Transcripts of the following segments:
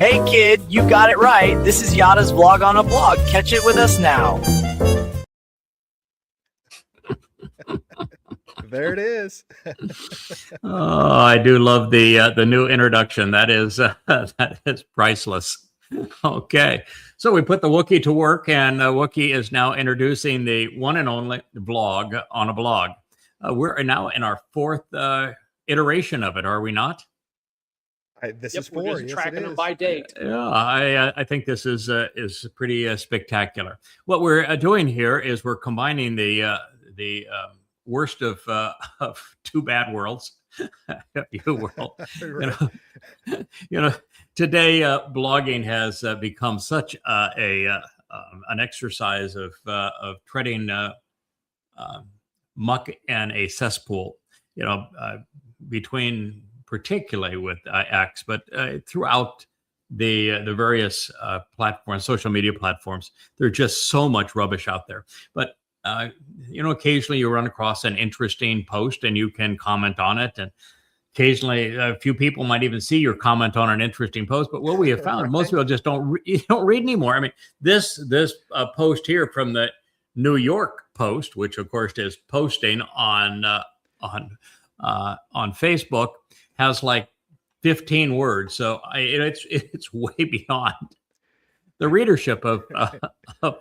Hey kid, you got it right. This is Yada's vlog on a blog. Catch it with us now. There it is. Oh, I do love the new introduction. That is priceless. Okay, so we put the Wookiee to work, and Wookiee is now introducing the one and only vlog on a blog. We're now in our fourth iteration of it, are we not? This Yep, is we're four. just Yes, tracking it them is. by date. Yeah, I think this is pretty spectacular. What we're doing here is we're combining the worst of two bad worlds, if you will. Right. You know, today blogging has become such an exercise of treading muck and a cesspool. You know, between particularly with X, but throughout the various platforms, social media platforms, there's just so much rubbish out there. But you know, occasionally you run across an interesting post and you can comment on it, and occasionally a few people might even see your comment on an interesting post. But what we have found, most people just don't read anymore. I mean, this post here from the New York Post, which of course is posting on Facebook, has like 15 words. So it's way beyond the readership of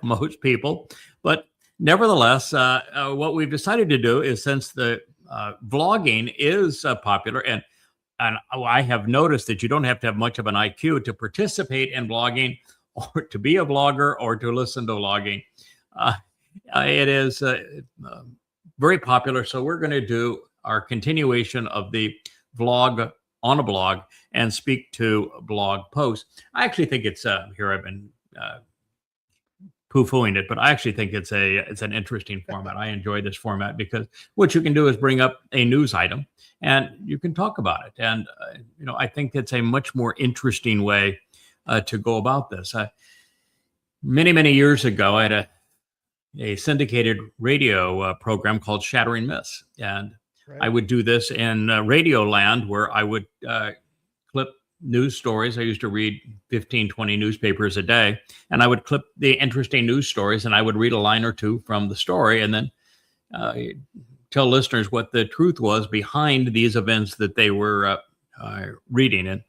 most people. But nevertheless, what we've decided to do is, since the vlogging is popular, and I have noticed that you don't have to have much of an IQ to participate in blogging, or to be a vlogger, or to listen to vlogging. It is very popular. So we're going to do our continuation of the vlog on a blog and speak to blog posts. I actually think it's here I've been poo-pooing it, but I actually think it's an interesting format. I enjoy this format because what you can do is bring up a news item and you can talk about it. And you know, I think it's a much more interesting way to go about this. Many years ago, I had a syndicated radio program called Shattering Myths, and I would do this in Radio Land, where I would clip news stories. I used to read 15, 20 newspapers a day, and I would clip the interesting news stories, and I would read a line or two from the story, and then tell listeners what the truth was behind these events that they were reading.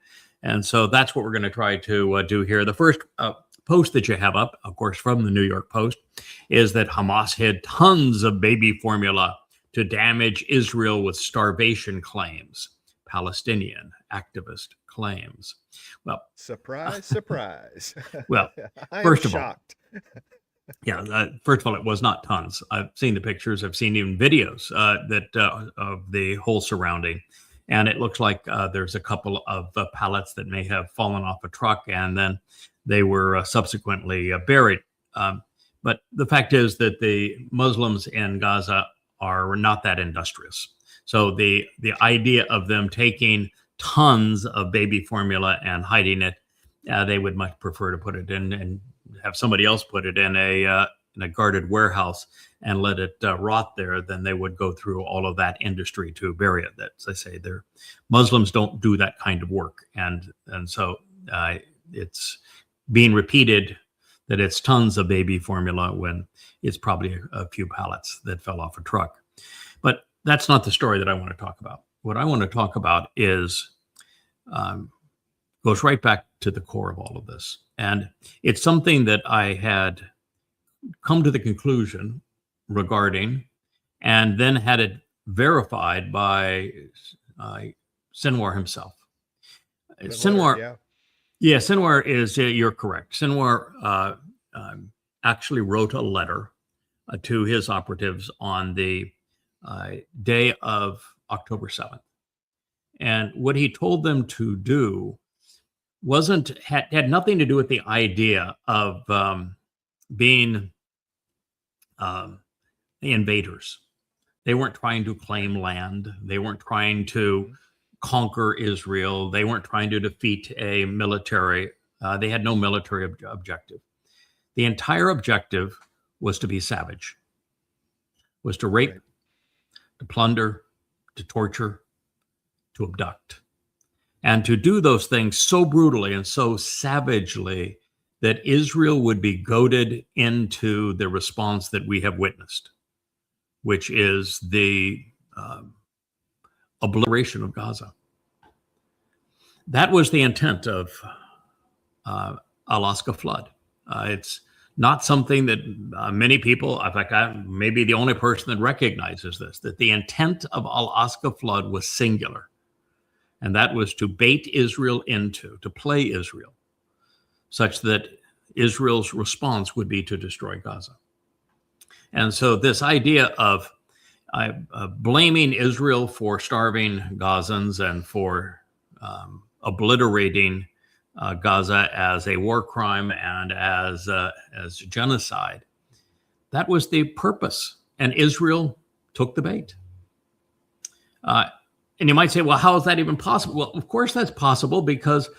And so that's what we're going to try to do here. The first post that you have up, of course, from the New York Post, is that Hamas hid tons of baby formula to damage Israel with starvation claims. Palestinian activist claims. Well, surprise, surprise. Well, first of all, yeah, first of all, it was not tons. I've seen the pictures. I've seen even videos that of the whole surrounding, and it looks like there's a couple of pallets that may have fallen off a truck, and then they were subsequently buried. But the fact is that the Muslims in Gaza are not that industrious. So the idea of them taking tons of baby formula and hiding it, they would much prefer to put it in and have somebody else put it in a guarded warehouse and let it rot there than they would go through all of that industry to bury it. That's, I say, Muslims don't do that kind of work, and so it's being repeated that it's tons of baby formula when it's probably a few pallets that fell off a truck. But that's not the story that I want to talk about. What I want to talk about is goes right back to the core of all of this. And it's something that I had come to the conclusion regarding, and then had it verified by Sinwar himself. Sinwar, yeah, Sinwar is, you're correct. Sinwar actually wrote a letter to his operatives on the day of October 7th. And what he told them to do had nothing to do with the idea of being the invaders. They weren't trying to claim land. They weren't trying to conquer Israel. They weren't trying to defeat a military. They had no military objective. The entire objective was to be savage, was to rape, to plunder, to torture, to abduct. and to do those things so brutally and so savagely that Israel would be goaded into the response that we have witnessed, which is the obliteration of Gaza. That was the intent of al-aqsa flood. It's not something that many people, in fact, I may be the only person that recognizes this, that the intent of al-aqsa flood was singular. And that was to bait Israel into, to play Israel, such that Israel's response would be to destroy Gaza. And so this idea of blaming Israel for starving Gazans and for obliterating Gaza as a war crime and as genocide, that was the purpose. And Israel took the bait. And you might say, well, how is that even possible? Well, of course that's possible, because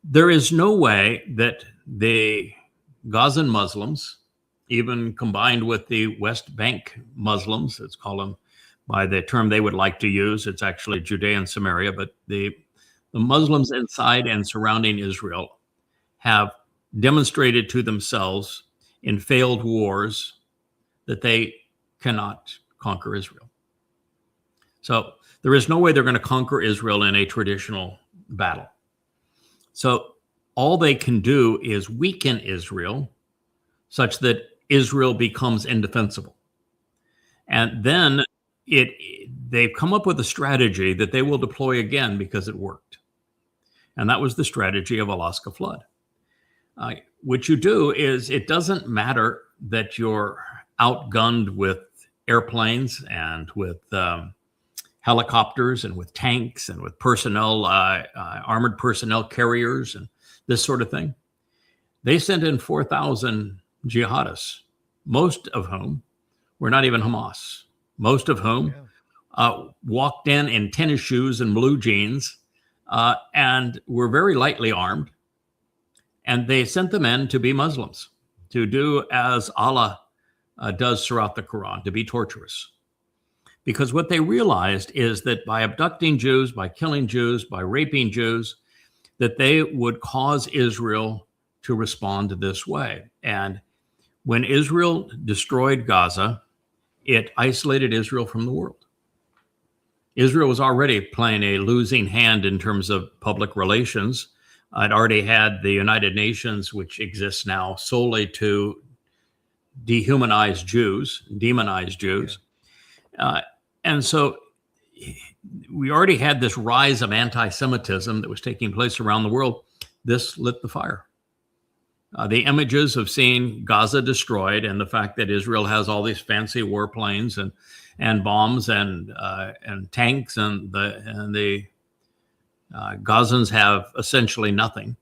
there is no way that the Gazan Muslims, even combined with the West Bank Muslims, let's call them by the term they would like to use, it's actually Judea and Samaria, but the Muslims inside and surrounding Israel have demonstrated to themselves in failed wars that they cannot conquer Israel. So there is no way they're going to conquer Israel in a traditional battle. So all they can do is weaken Israel such that Israel becomes indefensible. And then they've come up with a strategy that they will deploy again because it worked. And that was the strategy of al-aqsa flood. What you do is, it doesn't matter that you're outgunned with airplanes and with helicopters and with tanks and with personnel, armored personnel carriers and this sort of thing. They sent in 4,000 jihadists, most of whom were not even Hamas, most of whom walked in tennis shoes and blue jeans and were very lightly armed. And they sent them in to be Muslims, to do as Allah does throughout the Quran, to be torturous. Because what they realized is that by abducting Jews, by killing Jews, by raping Jews, that they would cause Israel to respond this way. And when Israel destroyed Gaza, it isolated Israel from the world. Israel was already playing a losing hand in terms of public relations. It already had the United Nations, which exists now solely to demonize Jews. And so we already had this rise of anti-Semitism that was taking place around the world. This lit the fire. The images of seeing Gaza destroyed and the fact that Israel has all these fancy warplanes and bombs and tanks and the Gazans have essentially nothing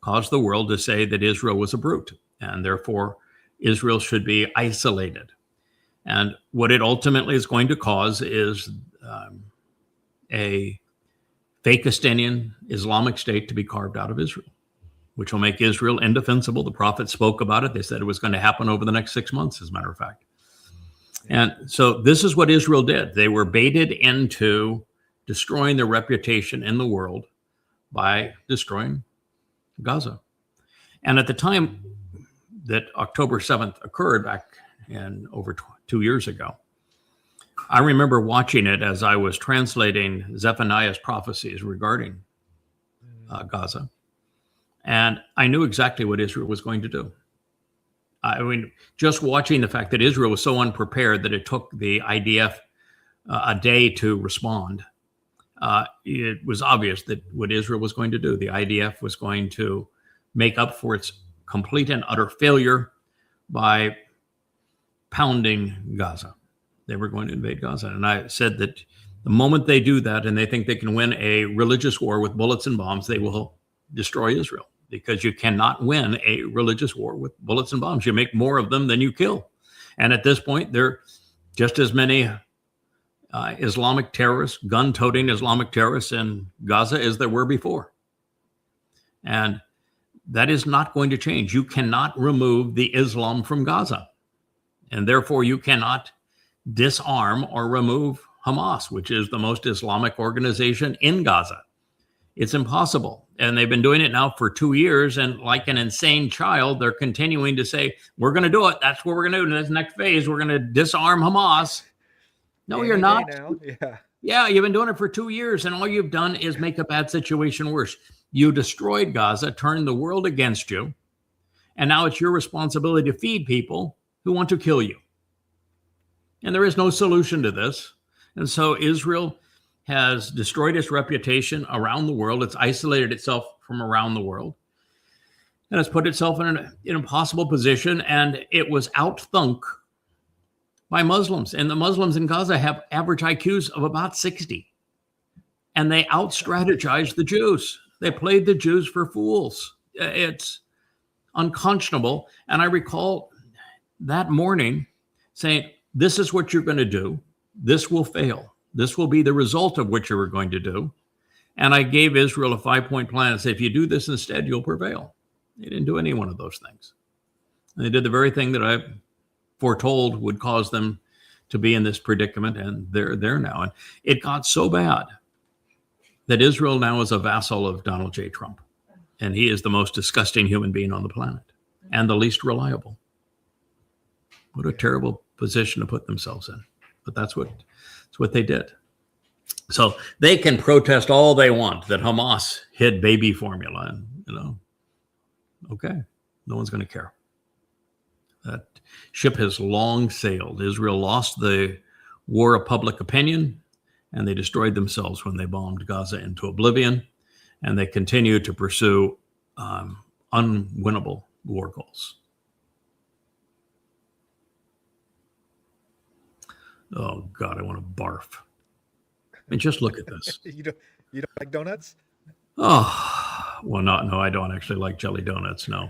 caused the world to say that Israel was a brute and therefore Israel should be isolated. And what it ultimately is going to cause is a Fakistanian Islamic state to be carved out of Israel, which will make Israel indefensible. The prophet spoke about it. They said it was going to happen over the next 6 months, as a matter of fact. And so this is what Israel did. They were baited into destroying their reputation in the world by destroying Gaza. And at the time that October 7th occurred, back in over 2 years ago, I remember watching it as I was translating Zephaniah's prophecies regarding Gaza. And I knew exactly what Israel was going to do. I mean, just watching the fact that Israel was so unprepared that it took the IDF a day to respond, it was obvious that what Israel was going to do, the IDF was going to make up for its complete and utter failure by pounding Gaza. They were going to invade Gaza. And I said that the moment they do that and they think they can win a religious war with bullets and bombs, they will destroy Israel, because you cannot win a religious war with bullets and bombs. You make more of them than you kill. And at this point, there are just as many Islamic terrorists, gun-toting Islamic terrorists in Gaza as there were before. And that is not going to change. You cannot remove the Islam from Gaza. And therefore, you cannot disarm or remove Hamas, which is the most Islamic organization in Gaza. It's impossible. And they've been doing it now for 2 years. And like an insane child, they're continuing to say, we're going to do it. That's what we're going to do in this next phase. We're going to disarm Hamas. No, you're not. Now. Yeah. Yeah, you've been doing it for 2 years. And all you've done is make a bad situation worse. You destroyed Gaza, turned the world against you. And now it's your responsibility to feed people who want to kill you. And there is no solution to this. And so Israel has destroyed its reputation around the world. It's isolated itself from around the world. And it's put itself in an impossible position. And it was outthunk by Muslims. And the Muslims in Gaza have average IQs of about 60. And they out-strategized the Jews. They played the Jews for fools. It's unconscionable. And I recall that morning saying, this is what you're going to do. This will fail. This will be the result of what you were going to do. And I gave Israel a 5-point plan and said, if you do this instead, you'll prevail. They didn't do any one of those things. And they did the very thing that I foretold would cause them to be in this predicament. And they're there now. And it got so bad that Israel now is a vassal of Donald J. Trump. And he is the most disgusting human being on the planet and the least reliable. What a terrible position to put themselves in. But that's what they did. So they can protest all they want that Hamas hid baby formula, and okay, no one's going to care. That ship has long sailed. Israel lost the war of public opinion, and they destroyed themselves when they bombed Gaza into oblivion, and they continue to pursue unwinnable war goals. Oh God, I want to barf. I mean, just look at this. You don't like donuts? Oh, well, no, I don't actually like jelly donuts. No,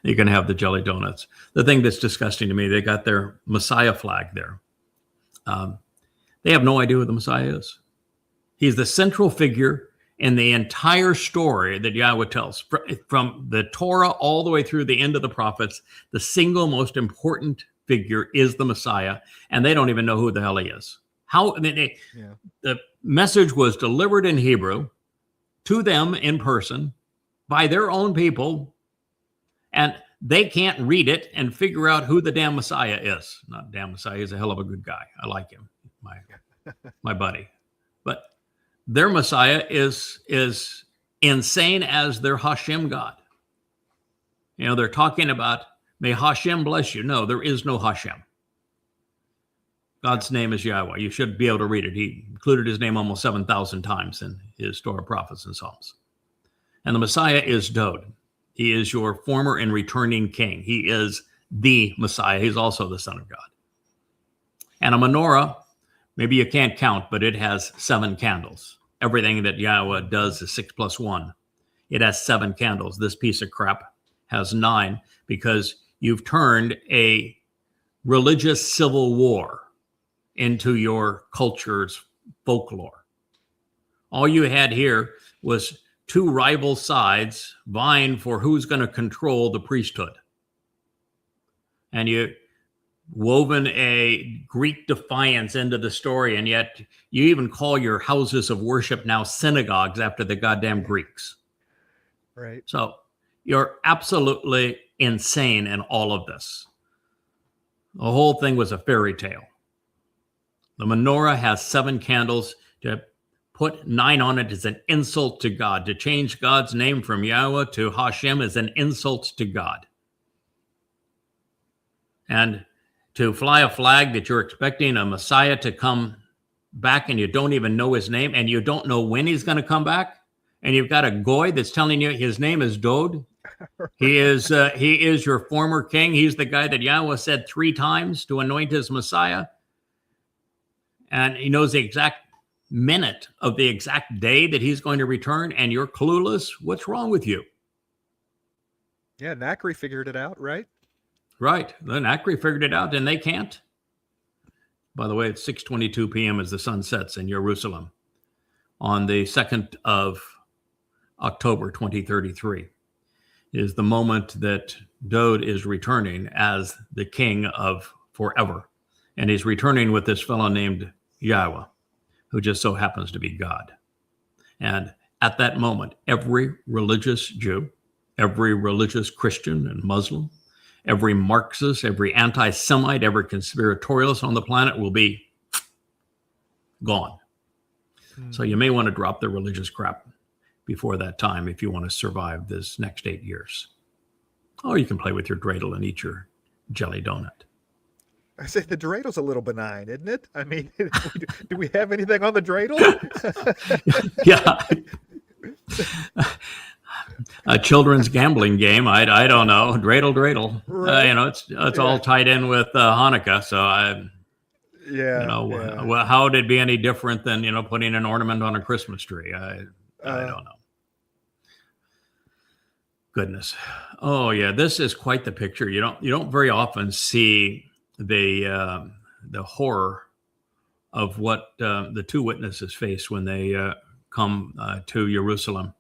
you can have the jelly donuts. The thing that's disgusting to me, they got their Messiah flag there. They have no idea who the Messiah is. He's the central figure in the entire story that Yahweh tells, from the Torah all the way through the end of the prophets. The single most important figure is the Messiah, and they don't even know who the hell he is. The message was delivered in Hebrew to them in person by their own people, and they can't read it and figure out who the damn Messiah is. Not damn Messiah, he's a hell of a good guy. I like him, my buddy. But their Messiah is insane as their Hashem God. They're talking about, may Hashem bless you. No, there is no Hashem. God's name is Yahweh. You should be able to read it. He included his name almost 7,000 times in his Torah, prophets, and Psalms. And the Messiah is Dowd. He is your former and returning king. He is the Messiah. He's also the Son of God. And a menorah, maybe you can't count, but it has 7 candles. Everything that Yahweh does is 6 plus 1. It has 7 candles. This piece of crap has 9 because you've turned a religious civil war into your culture's folklore. All you had here was 2 rival sides vying for who's going to control the priesthood. And you woven a Greek defiance into the story, and yet you even call your houses of worship now synagogues after the goddamn Greeks. Right. So you're absolutely insane in all of this. The whole thing was a fairy tale. The menorah has 7 candles. To put 9 on it is an insult to God. To change God's name from Yahweh to Hashem is an insult to God. And to fly a flag that you're expecting a Messiah to come back and you don't even know his name and you don't know when he's going to come back, and you've got a goy that's telling you his name is Dowd. He is your former king. He's the guy that Yahweh said 3 times to anoint his Messiah. And he knows the exact minute of the exact day that he's going to return, and you're clueless. What's wrong with you? Yeah, Nakri figured it out, right? Right. Then Nakri figured it out, and they can't. By the way, it's 6:22 p.m. as the sun sets in Jerusalem on the 2nd of October, 2033. Is the moment that Dowd is returning as the king of forever. And he's returning with this fellow named Yahweh, who just so happens to be God. And at that moment, every religious Jew, every religious Christian and Muslim, every Marxist, every anti-Semite, every conspiratorialist on the planet will be gone. So you may want to drop the religious crap before that time if you want to survive this next 8 years. Or you can play with your dreidel and eat your jelly donut. I say the dreidel's a little benign, isn't it? I mean, do we have anything on the dreidel? Yeah. A children's gambling game. I don't know. Dreidel. Right. It's all tied in with Hanukkah. So well, how would it be any different than, putting an ornament on a Christmas tree? I don't know. Goodness. Oh yeah. This is quite the picture. You don't very often see the horror of what the two witnesses face when they come to Jerusalem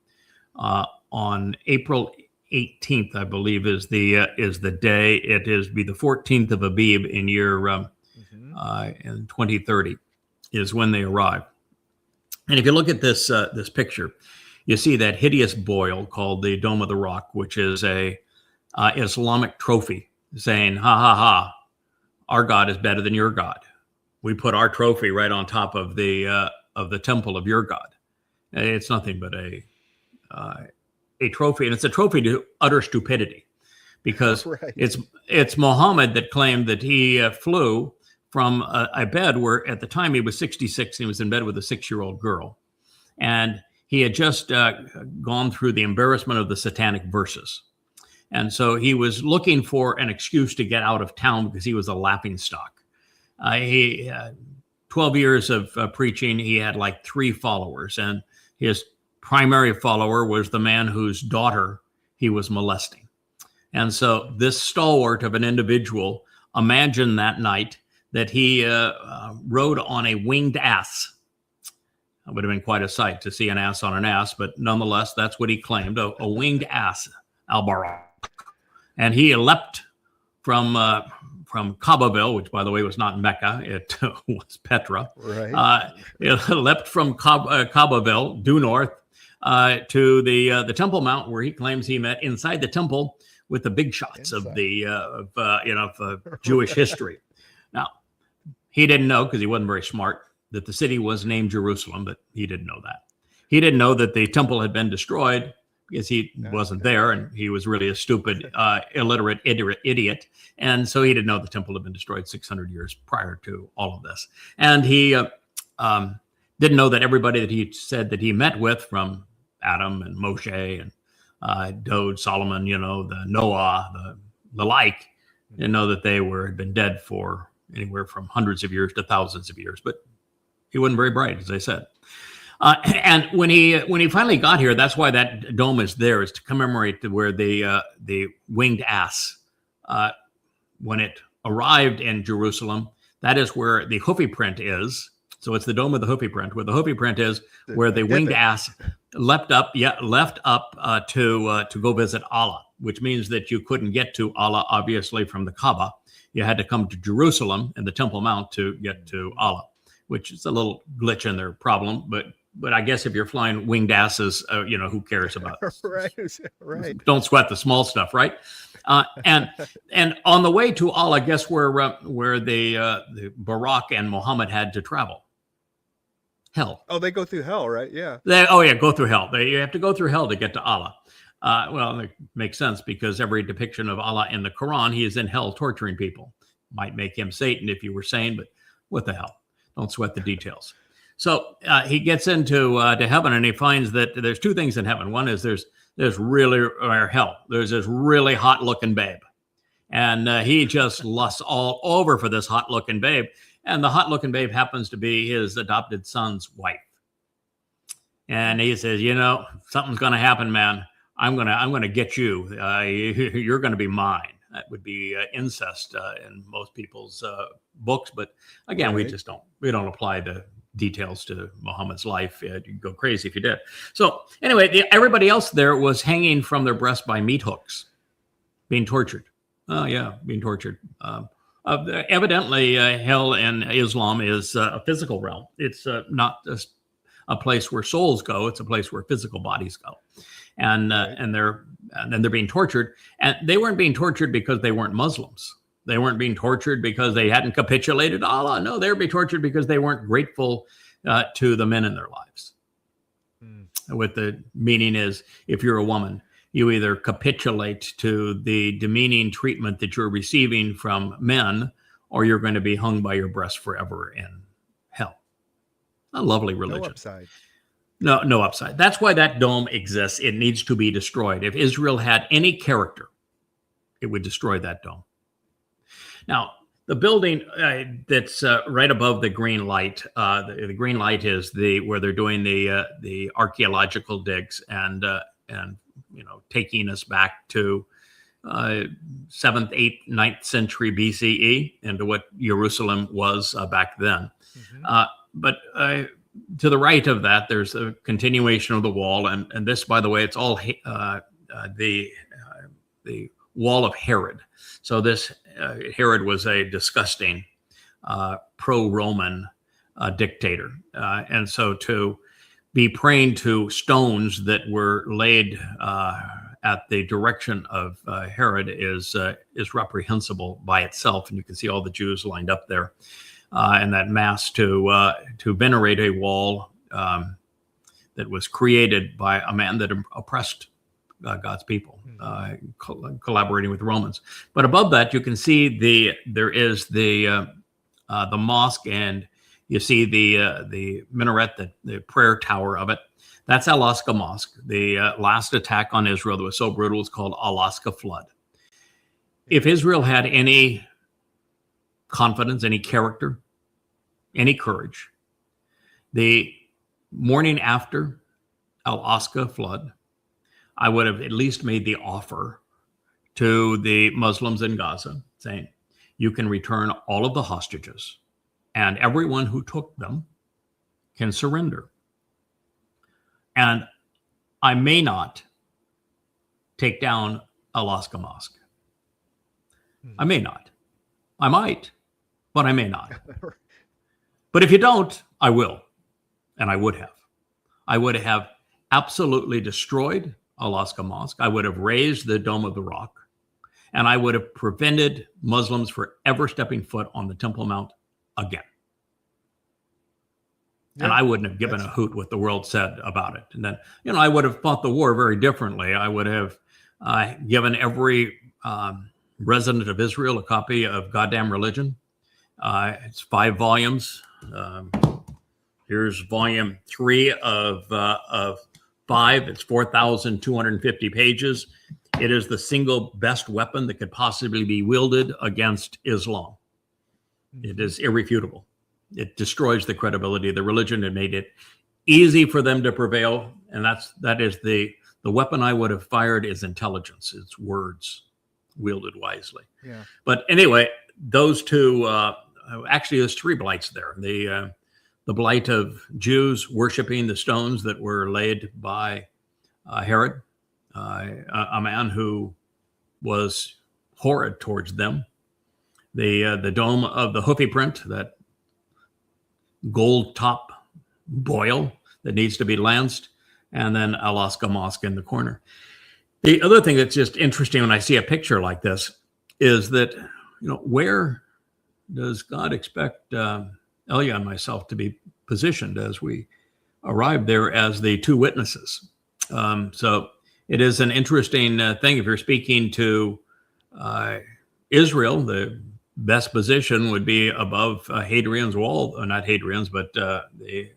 on April 18th, I believe, is the day. It is the 14th of Abib in year in 2030 is when they arrive. And if you look at this picture, you see that hideous boil called the Dome of the Rock, which is a Islamic trophy saying, "Ha ha ha, our God is better than your God. We put our trophy right on top of the temple of your God." It's nothing but a trophy, and it's a trophy to utter stupidity, because it's Muhammad that claimed that he flew from a bed where at the time he was 66 and he was in bed with a 6-year-old girl, and he had just gone through the embarrassment of the satanic verses, and so he was looking for an excuse to get out of town because he was a laughingstock. 12 years of preaching, he had like 3 followers, and his primary follower was the man whose daughter he was molesting. And so this stalwart of an individual imagined that night that he rode on a winged ass. It would have been quite a sight to see an ass on an ass, but nonetheless, that's what he claimed, a winged ass, al-Barak. And he leapt from Kaabaville, which, by the way, was not Mecca, it was Petra. Right. It leapt from Kaabaville, due north, to the Temple Mount, where he claims he met inside the temple with the big shots of Jewish history. Now, he didn't know, because he wasn't very smart, that the city was named Jerusalem, but he didn't know that. He didn't know that the temple had been destroyed because he wasn't there, and he was really a stupid, illiterate idiot. And so he didn't know the temple had been destroyed 600 years prior to all of this. And he didn't know that everybody that he said that he met with, from Adam and Moshe and Dowd, Solomon, the Noah, the like, didn't know that they had been dead for anywhere from hundreds of years to thousands of years. But he wasn't very bright, as I said. And when he finally got here, that's why that dome is there, is to commemorate where the winged ass, when it arrived in Jerusalem, that is where the hoofy print is. So it's the dome of the hoofy print, where the hoofy print is, where the winged ass left up to go visit Allah, which means that you couldn't get to Allah, obviously, from the Kaaba. You had to come to Jerusalem and the Temple Mount to get to Allah, which is a little glitch in their problem, but I guess if you're flying winged asses, who cares about it? Right. Don't sweat the small stuff, right? And on the way to Allah, guess where the Barak and Muhammad had to travel? Hell. Oh, they go through hell, right? Yeah. Go through hell. You have to go through hell to get to Allah. Well, it makes sense, because every depiction of Allah in the Quran, he is in hell torturing people. Might make him Satan if you were sane, but what the hell? Don't sweat the details. So he gets into to heaven, and he finds that there's 2 things in heaven. One is there's hell. There's this really hot looking babe, and he just lusts all over for this hot looking babe. And the hot looking babe happens to be his adopted son's wife. And he says, something's going to happen, man. I'm gonna get you. You're going to be mine. That would be incest in most people's books, but again, we don't apply the details to Muhammad's life. You'd go crazy if you did. So anyway, everybody else there was hanging from their breast by meat hooks, being tortured. Oh yeah, being tortured. Evidently, hell in Islam is a physical realm. It's not a place where souls go. It's a place where physical bodies go. And then they're being tortured. And they weren't being tortured because they weren't Muslims. They weren't being tortured because they hadn't capitulated Allah. No, they were being tortured because they weren't grateful to the men in their lives. What the meaning is, if you're a woman, you either capitulate to the demeaning treatment that you're receiving from men, or you're going to be hung by your breast forever in hell. A lovely religion. No upside. No upside. That's why that dome exists. It needs to be destroyed. If Israel had any character, it would destroy that dome. Now, the building that's right above the green light, the green light is where they're doing the archaeological digs and taking us back to 7th, 8th, 9th century BCE into what Jerusalem was back then. But to the right of that, there's a continuation of the wall, and this, by the way, it's all the wall of Herod. So this Herod was a disgusting pro-Roman dictator, and so to be praying to stones that were laid at the direction of Herod is reprehensible by itself, and you can see all the Jews lined up there. And that mass to venerate a wall that was created by a man that oppressed God's people, collaborating with the Romans. But above that, you can see there is the mosque, and you see the minaret, the prayer tower of it. That's al-Aqsa Mosque. The last attack on Israel that was so brutal was called al-Aqsa Flood. If Israel had any confidence, any character, any courage, the morning after al-Aqsa Flood, I would have at least made the offer to the Muslims in Gaza, saying, you can return all of the hostages, and everyone who took them can surrender. And I may not take down al-Aqsa Mosque. I may not. I might, but I may not. But if you don't, I will. And I would have. I would have absolutely destroyed al-Aqsa Mosque. I would have razed the Dome of the Rock. And I would have prevented Muslims from ever stepping foot on the Temple Mount again. Yeah, and I wouldn't have given a hoot what the world said about it. And then, I would have fought the war very differently. I would have given every resident of Israel a copy of Goddamn Religion. It's 5 volumes. Here's volume 3 of 5. It's 4,250 pages. It is the single best weapon that could possibly be wielded against Islam. It is irrefutable. It destroys the credibility of the religion. It made it easy for them to prevail. And that is the weapon I would have fired is intelligence. It's words wielded wisely. Yeah. But anyway, those two, actually there's 3 blights there. The blight of Jews worshiping the stones that were laid by Herod, a man who was horrid towards them. The dome of the hoofy print, that gold top boil that needs to be lanced, and then al-Aqsa Mosque in the corner. The other thing that's just interesting when I see a picture like this is that, where does God expect Elia and myself to be positioned as we arrive there as the 2 witnesses? So it is an interesting thing. If you're speaking to Israel, the best position would be above Hadrian's wall, not Hadrian's, but the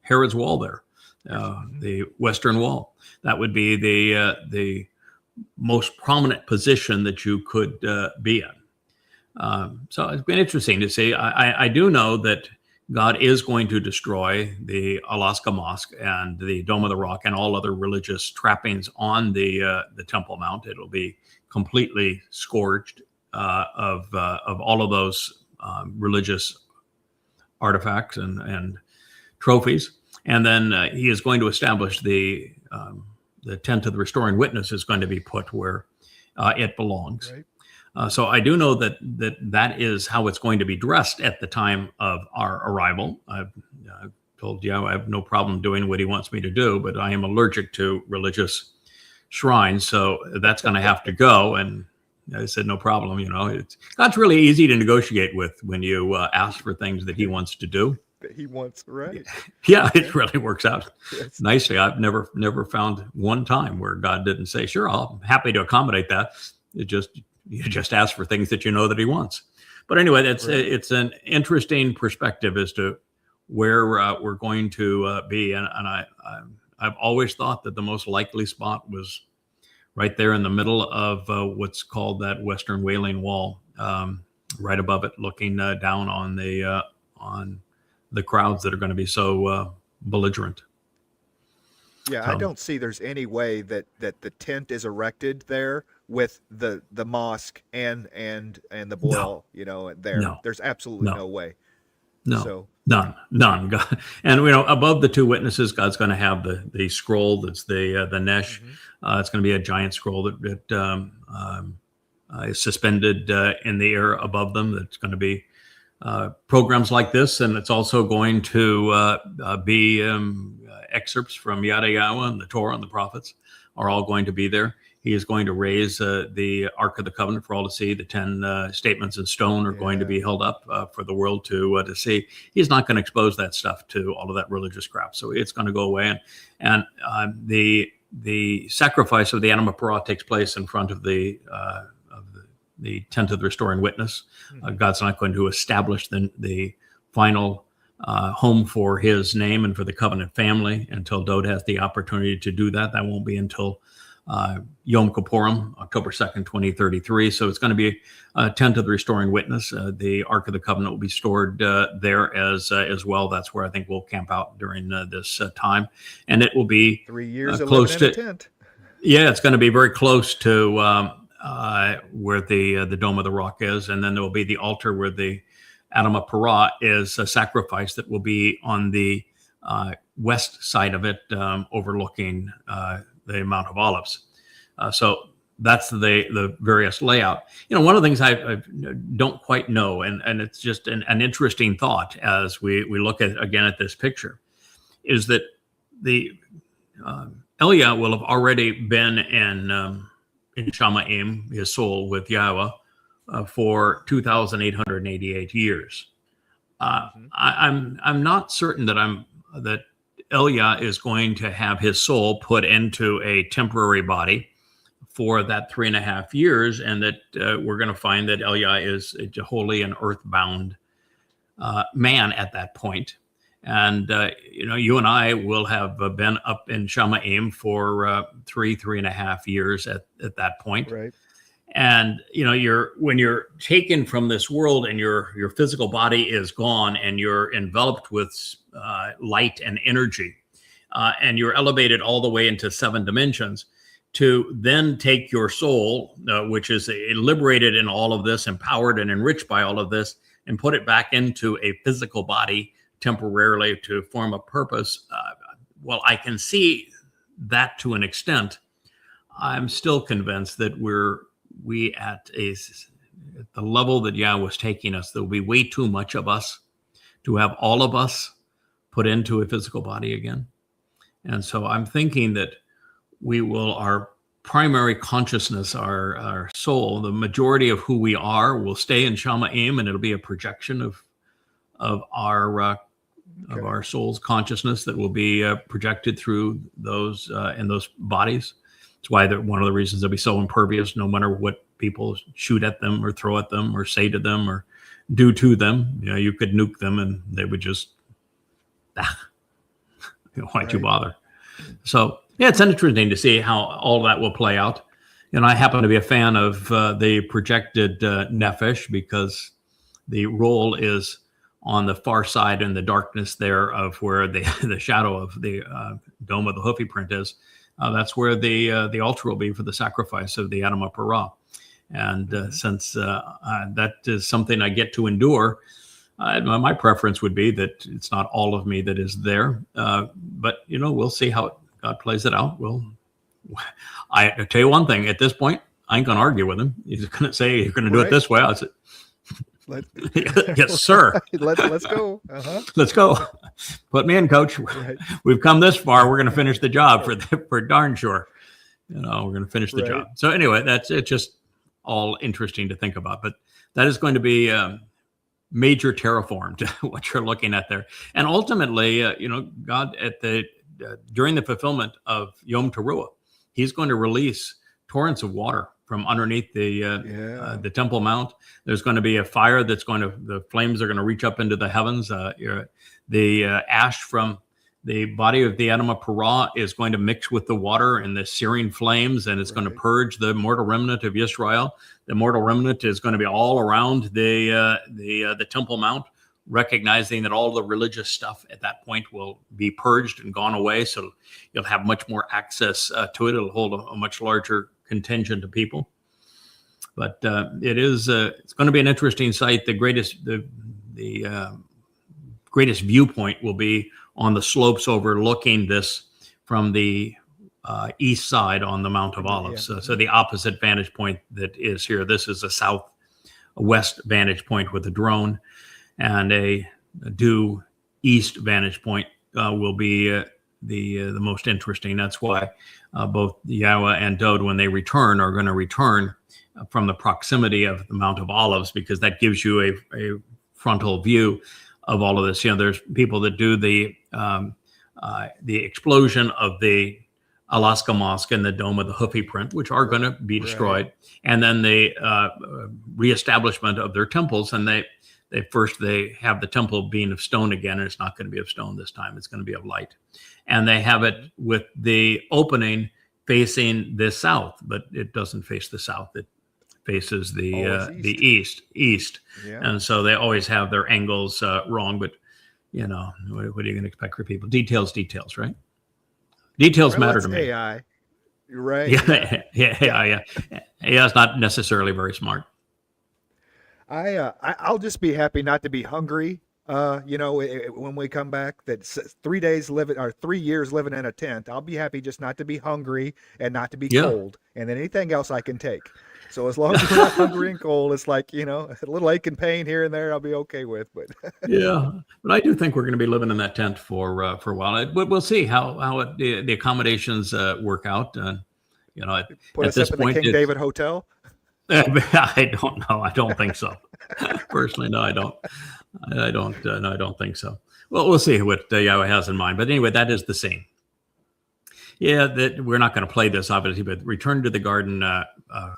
Herod's wall there, the Western Wall. That would be the most prominent position that you could be in. So it's been interesting to see. I do know that God is going to destroy the al-Aqsa Mosque and the Dome of the Rock and all other religious trappings on the Temple Mount. It'll be completely scourged of all of those religious artifacts and trophies. And then he is going to establish the tent of the restoring witness is going to be put where it belongs. Right. So I do know that is how it's going to be dressed at the time of our arrival. I've told, yeah, I have no problem doing what he wants me to do, but I am allergic to religious shrines, so that's going to have to go. And I said, no problem. God's really easy to negotiate with when you ask for things that he wants to do. That he wants, right? Yeah, it really works out Yes. nicely. I've never found one time where God didn't say, sure, I'm happy to accommodate that. You just ask for things that you know that he wants. But anyway, it's an interesting perspective as to where we're going to be. And I've always thought that the most likely spot was right there in the middle of what's called that Western Wailing Wall, right above it, looking down on the crowds that are going to be so belligerent. Yeah, So, I don't see there's any way that the tent is erected there with the mosque and the boil, there. No. There's absolutely no way. No, So, none. God, and above the two witnesses, God's going to have the scroll that's the Nesh. It's going to be a giant scroll that is suspended in the air above them. That's going to be programs like this, and it's also going to be excerpts from Yada Yahweh and the Torah and the prophets are all going to be there. He is going to raise the Ark of the Covenant for all to see. The 10 statements in stone are going to be held up for the world to see. He's not going to expose that stuff to all of that religious crap. So it's going to go away. And the sacrifice of the Anima Parah takes place in front of the tent of the restoring witness. God's not going to establish the final home for his name and for the covenant family until Dowd has the opportunity to do that. That won't be until Yom Kippurim, October 2nd, 2033. So it's going to be a tent of the restoring witness. The Ark of the Covenant will be stored there as well. That's where I think we'll camp out during this time. And it will be 3 years of close living to in a tent. Yeah, it's going to be very close to where the Dome of the Rock is. And then there will be the altar where the Anima Parah is sacrificed that will be on the west side of it, overlooking the Mount of Olives. So that's the various layout. One of the things I don't quite know, and it's just an interesting thought as we look at this picture, is that the Elia will have already been in Shamaim, his soul, with Yahweh for 2,888 years. I'm not certain that Elia is going to have his soul put into a temporary body for that 3.5 years, and that we're going to find that Elia is wholly an earthbound man at that point. And you and I will have been up in Shamaim for 3.5 years at that point. Right. And when you're taken from this world and your physical body is gone and you're enveloped with light and energy, and you're elevated all the way into 7 dimensions, to then take your soul, which is liberated in all of this, empowered and enriched by all of this, and put it back into a physical body temporarily to form a purpose. Well, I can see that to an extent. I'm still convinced that we at the level that Yah was taking us, there'll be way too much of us to have all of us put into a physical body again. And so I'm thinking that our primary consciousness, our soul, the majority of who we are will stay in Shamaim, and it'll be a projection of our soul's consciousness that will be projected through those in those bodies. It's why one of the reasons they'll be so impervious, no matter what people shoot at them or throw at them or say to them or do to them. You could nuke them and they would just, why'd you bother? So yeah, it's interesting to see how all that will play out. And I happen to be a fan of the projected Nefesh, because the role is on the far side in the darkness there of where the shadow of the dome of the hoofy print is. That's where the altar will be for the sacrifice of the Anima Parah. And since that is something I get to endure, my preference would be that it's not all of me that is there. But, we'll see how God plays it out. I tell you one thing, at this point, I ain't going to argue with him. He's going to say, you're going to do it this way. I said, Yes, sir. Let's go. Let's go. Put me in, coach. Right. We've come this far. We're going to finish the job for darn sure. We're going to finish the Right. job. So anyway, it's just all interesting to think about. But that is going to be major terraformed, what you're looking at there. And ultimately, God during the fulfillment of Yom Teruah, he's going to release torrents of water from underneath the Temple Mount. There's going to be a fire the flames are going to reach up into the heavens. The ash from the body of the Adam of Parah is going to mix with the water and the searing flames, and it's going to purge the mortal remnant of Israel. The mortal remnant is going to be all around the Temple Mount, recognizing that all the religious stuff at that point will be purged and gone away. So you'll have much more access to it. It'll hold a much larger contingent of people. But it's going to be an interesting sight. The greatest viewpoint will be on the slopes overlooking this from the east side on the Mount of Olives. So the opposite vantage point that is here. This is a southwest vantage point with a drone, and a due east vantage point will be the most interesting. That's why both Yahweh and Dowd, when they return, are going to return from the proximity of the Mount of Olives, because that gives you a frontal view of all of this. There's people that do the explosion of the al-aqsa Mosque and the Dome of the Houthi print, which are going to be destroyed, and then the reestablishment of their temples. And they have the temple being of stone again, and it's not going to be of stone this time. It's going to be of light. And they have it with the opening facing the south, but it doesn't face the south. It faces the east. Yeah. And so they always have their angles wrong. But what are you going to expect for people? Details, right? Details matter to me. AI, you're right. Yeah. AI is not necessarily very smart. I'll just be happy not to be hungry. When we come back, that's 3 years living in a tent. I'll be happy just not to be hungry and not to be cold, and then anything else I can take. So as long as we're not hungry and cold, it's like, a little ache and pain here and there, I'll be okay with. But but I do think we're going to be living in that tent for a while. But we'll see how the accommodations work out. Put us up in the King David Hotel. I don't know. I don't think so. Personally, no, I don't. I don't think so. Well, we'll see what Yahweh has in mind. But anyway, that is the scene. Yeah, that we're not going to play this, obviously, but Return to the Garden,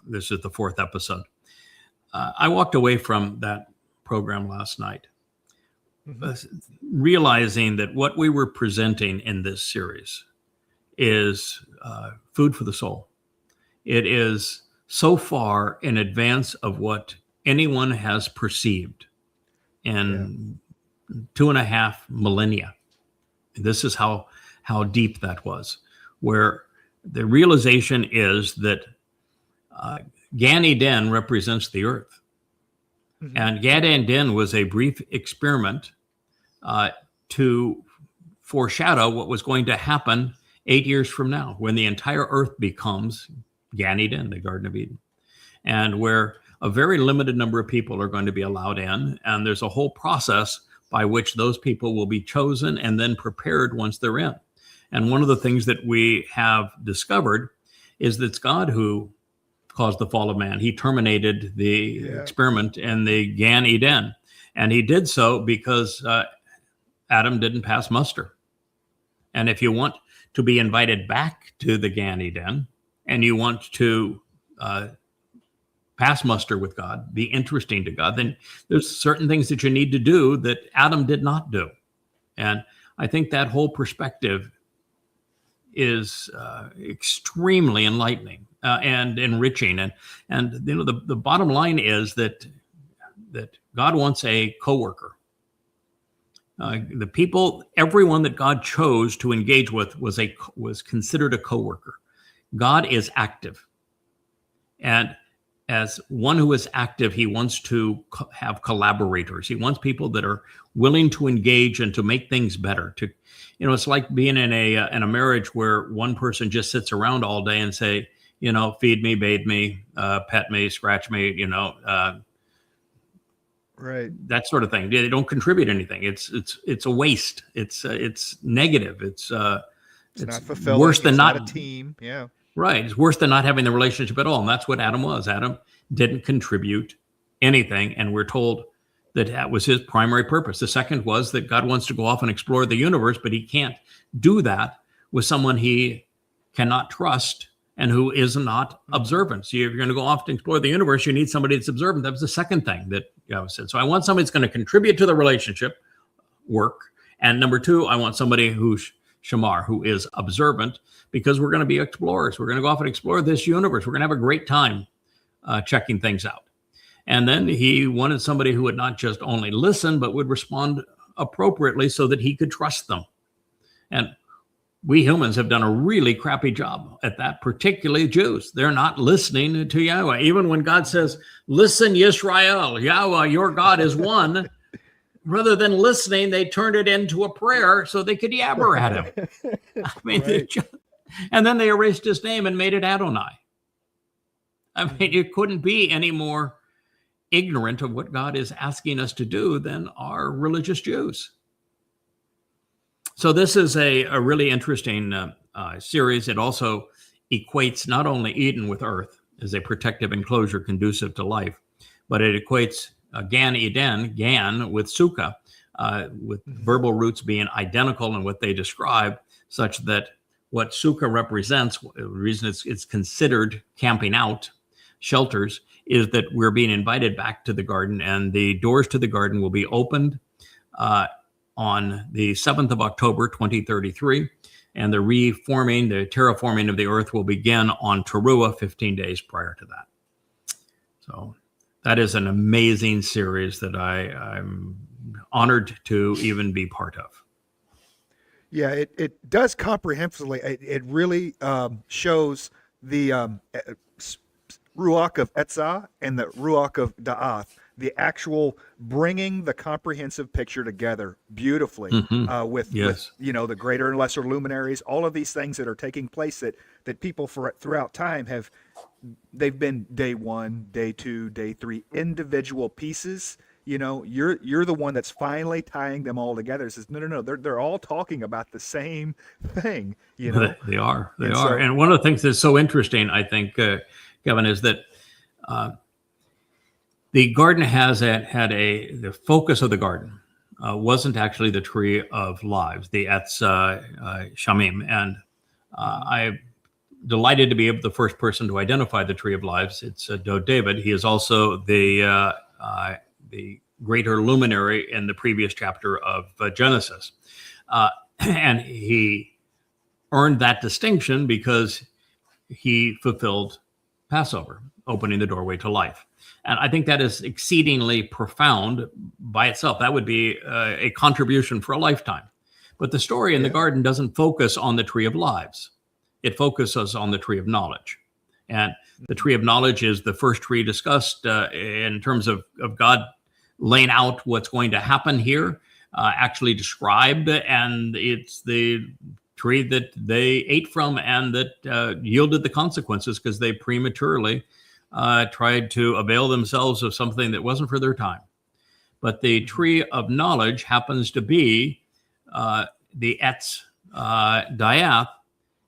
this is the 4th episode. I walked away from that program last night, realizing that what we were presenting in this series is food for the soul. It is so far in advance of what anyone has perceived in 2.5 millennia. This is how deep that was, where the realization is that Gan Eden represents the earth. And Gan Eden was a brief experiment to foreshadow what was going to happen 8 years from now, when the entire earth becomes Gan Eden, the Garden of Eden, and where a very limited number of people are going to be allowed in. And there's a whole process by which those people will be chosen and then prepared once they're in. And one of the things that we have discovered is that it's God who caused the fall of man. He terminated the experiment in the Gan Eden. And he did so because Adam didn't pass muster. And if you want to be invited back to the Gan Eden, and you want to pass muster with God, be interesting to God, then there's certain things that you need to do that Adam did not do. And I think that whole perspective is extremely enlightening and enriching. And the bottom line is that God wants a coworker. The people, everyone that God chose to engage with was considered a coworker. God is active. And as one who is active, he wants to have collaborators. He wants people that are willing to engage and to make things better. It's like being in a marriage where one person just sits around all day and say, feed me, bathe me, pet me, scratch me, Right. That sort of thing. They don't contribute anything. It's a waste. It's negative. It's not fulfilling. Worse than it's not a team. Yeah. Right. It's worse than not having the relationship at all. And that's what Adam was. Adam didn't contribute anything. And we're told that that was his primary purpose. The second was that God wants to go off and explore the universe, but he can't do that with someone he cannot trust and who is not observant. So if you're going to go off to explore the universe, you need somebody that's observant. That was the second thing that God said. So I want somebody that's going to contribute to the relationship work. And number two, I want somebody who's Shamar, who is observant, because we're going to be explorers. We're going to go off and explore this universe. We're going to have a great time checking things out. And then he wanted somebody who would not just only listen, but would respond appropriately so that he could trust them. And we humans have done a really crappy job at that, particularly Jews. They're not listening to Yahweh. Even when God says, listen, Yisrael, Yahweh, your God is one. Rather than listening, they turned it into a prayer so they could yabber at him. I mean, right. And then they erased his name and made it Adonai. I mean, it couldn't be any more ignorant of what God is asking us to do than our religious Jews. So this is a really interesting series. It also equates not only Eden with earth as a protective enclosure conducive to life, but it equates Gan Eden, Gan, with Sukkah, with verbal roots being identical in what they describe, such that what Sukkah represents, the reason it's considered camping out, shelters, is that we're being invited back to the garden, and the doors to the garden will be opened on the 7th of October, 2033, and the terraforming of the earth will begin on Teruah 15 days prior to that. So that is an amazing series that I'm honored to even be part of. Yeah, it does comprehensively. It really shows the Ruach of Etzah and the Ruach of Da'ath, the actual bringing the comprehensive picture together beautifully with the greater and lesser luminaries, all of these things that are taking place that people throughout time they've been day one, day two, day three, individual pieces. You're the one that's finally tying them all together. It says, no, they're all talking about the same thing. They are. And one of the things that's so interesting, I think, Kevin, is that the garden the focus of the garden wasn't actually the tree of lives, the Etz Shamim, and I'm delighted to be the first person to identify the tree of lives. It's Dowd David. He is also the greater luminary in the previous chapter of Genesis. And he earned that distinction because he fulfilled Passover, opening the doorway to life. And I think that is exceedingly profound by itself. That would be a contribution for a lifetime. But the story in the garden doesn't focus on the tree of lives. It focuses on the tree of knowledge. And the tree of knowledge is the first tree discussed in terms of God laying out what's going to happen here, actually described. And it's the tree that they ate from and that yielded the consequences because they prematurely tried to avail themselves of something that wasn't for their time. But the tree of knowledge happens to be the Etz Dayath,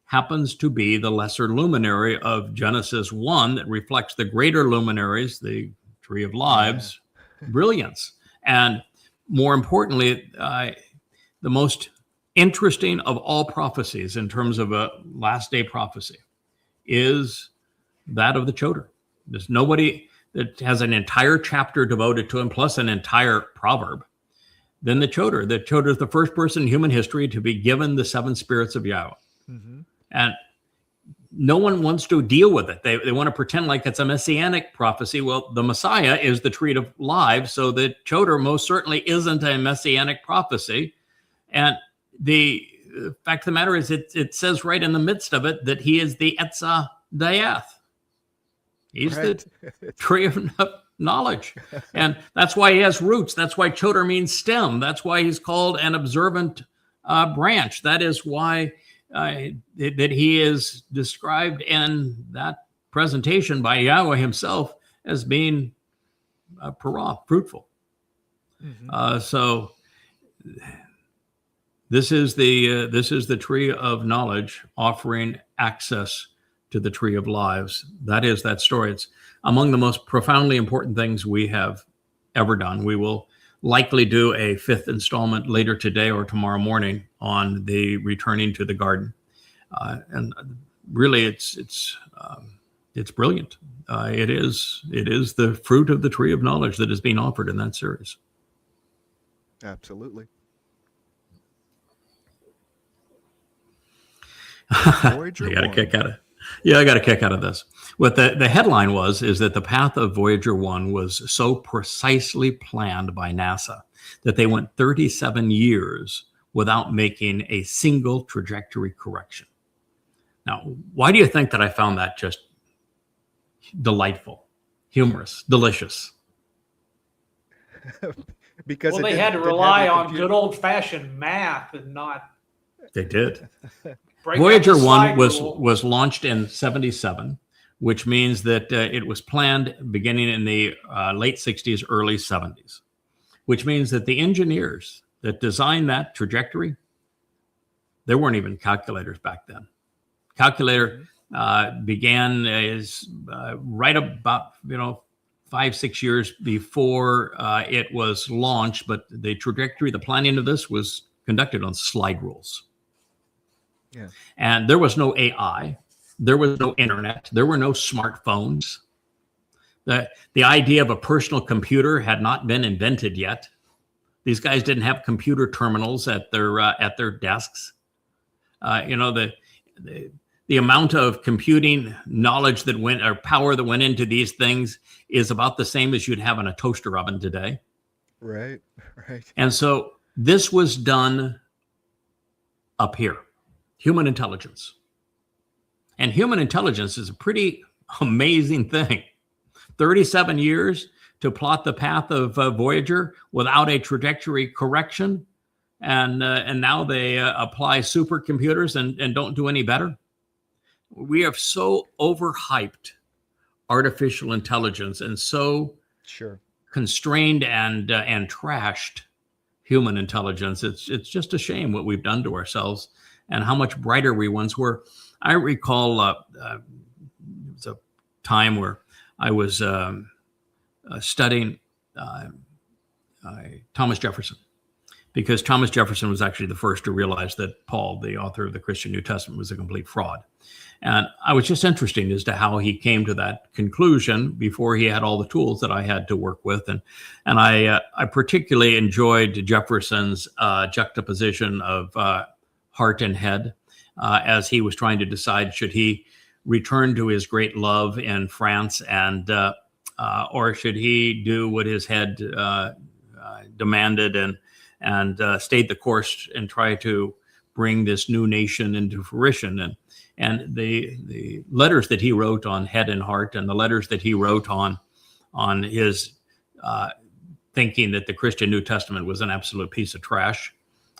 happens to be the lesser luminary of Genesis 1 that reflects the greater luminaries, the tree of lives, brilliance. And more importantly, the most interesting of all prophecies in terms of a last day prophecy is that of the Choder. There's nobody that has an entire chapter devoted to him, plus an entire proverb, than the Choder. The Choder is the first person in human history to be given the seven spirits of Yahweh. And no one wants to deal with it. They want to pretend like it's a messianic prophecy. Well, the Messiah is the tree of lives, so the Choder most certainly isn't a messianic prophecy. And the fact of the matter is, it says right in the midst of it that he is the Etzah Dayath. He's the tree of knowledge. And that's why he has roots. That's why Choder means stem. That's why he's called an observant branch. That is why that he is described in that presentation by Yahweh himself as being parah, fruitful. So this is the tree of knowledge offering access to the tree of lives. That is that story. It's among the most profoundly important things we have ever done. We will likely do a 5th installment later today or tomorrow morning on the returning to the garden. And really, it's brilliant. It is the fruit of the tree of knowledge that is being offered in that series. Absolutely. Voyager I got a kick out of. Yeah, I got a kick out of this. What the headline is that the path of Voyager 1 was so precisely planned by NASA that they went 37 years without making a single trajectory correction. Now, why do you think that I found that just delightful, humorous, delicious? Because they had to rely on good old-fashioned math and not. They did. Voyager 1 was launched in 77, which means that it was planned beginning in the late 60s, early 70s, which means that the engineers that designed that trajectory, there weren't even calculators back then. Calculator began right about 5-6 years before it was launched, but the trajectory, the planning of this was conducted on slide rules. Yeah. And there was no AI, there was no internet, there were no smartphones. The idea of a personal computer had not been invented yet. These guys didn't have computer terminals at their desks. The amount of computing knowledge that went, or power that went into these things, is about the same as you'd have in a toaster oven today. Right. And so this was done up here. Human intelligence. And human intelligence is a pretty amazing thing. 37 years to plot the path of Voyager without a trajectory correction. And now they apply supercomputers and don't do any better. We have so overhyped artificial intelligence and so constrained and trashed human intelligence. It's just a shame what we've done to ourselves and how much brighter we once were. I recall it was a time where I was studying Thomas Jefferson, because Thomas Jefferson was actually the first to realize that Paul, the author of the Christian New Testament, was a complete fraud. And I was just interested as to how he came to that conclusion before he had all the tools that I had to work with. And I particularly enjoyed Jefferson's juxtaposition of heart and head as he was trying to decide, should he return to his great love in France and or should he do what his head demanded and stayed the course and try to bring this new nation into fruition. And the letters that he wrote on head and heart, and the letters that he wrote on his thinking that the Christian New Testament was an absolute piece of trash,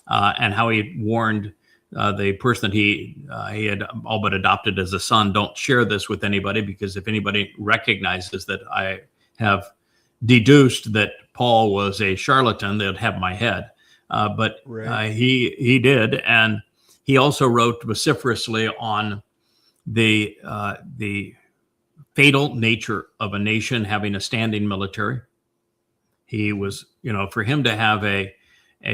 and how he warned the person that he had all but adopted as a son, don't share this with anybody, because if anybody recognizes that I have deduced that Paul was a charlatan, they'd have my head. But he did, and he also wrote vociferously on the fatal nature of a nation having a standing military. He was, for him to have a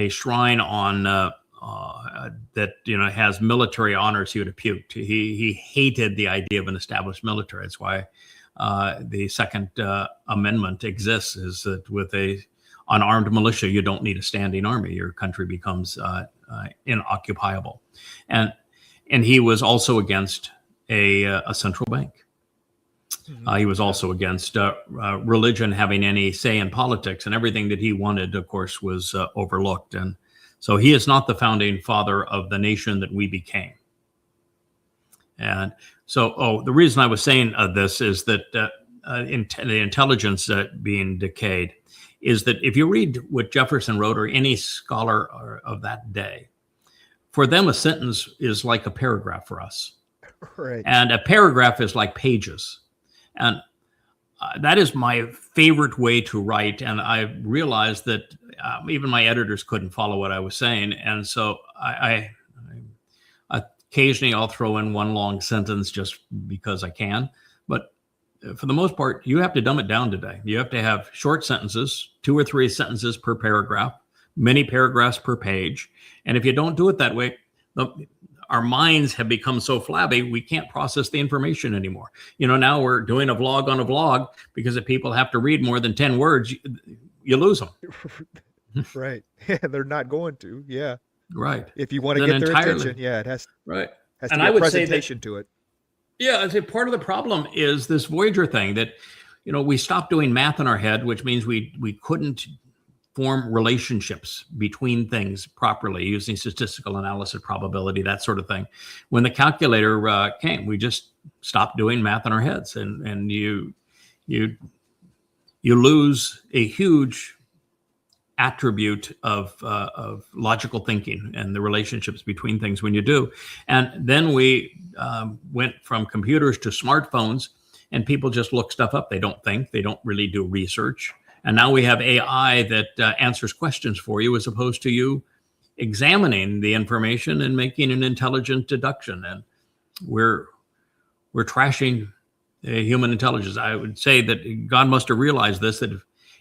shrine on that has military honors, he would have puked. He hated the idea of an established military. That's why the Second Amendment exists, is that with a unarmed militia, you don't need a standing army. Your country becomes inoccupiable. And he was also against a central bank. He was also against religion having any say in politics, and everything that he wanted, of course, was overlooked. And so he is not the founding father of the nation that we became. And so, the reason I was saying this is that the intelligence being decayed is that if you read what Jefferson wrote, or any scholar of that day, for them a sentence is like a paragraph for us. Right. And a paragraph is like pages. And that is my favorite way to write. And I realized that even my editors couldn't follow what I was saying. And so I occasionally I'll throw in one long sentence just because I can. But for the most part, you have to dumb it down today. You have to have short sentences, 2 or 3 sentences per paragraph, many paragraphs per page. And if you don't do it that way, our minds have become so flabby, we can't process the information anymore. Now we're doing a vlog on a vlog because if people have to read more than 10 words, you lose them. Right. Yeah, they're not going to. Yeah. Right. If you want to get their attention, yeah, it has right. Has to be a presentation to it. Yeah, I'd say part of the problem is this Voyager thing that, we stopped doing math in our head, which means we couldn't form relationships between things properly using statistical analysis, probability, that sort of thing. When the calculator came, we just stopped doing math in our heads, and you lose a huge attribute of logical thinking and the relationships between things when you do. And then we went from computers to smartphones, and people just look stuff up. They don't think, they don't really do research. And now we have AI that answers questions for you as opposed to you examining the information and making an intelligent deduction. And we're trashing human intelligence. I would say that God must have realized this, that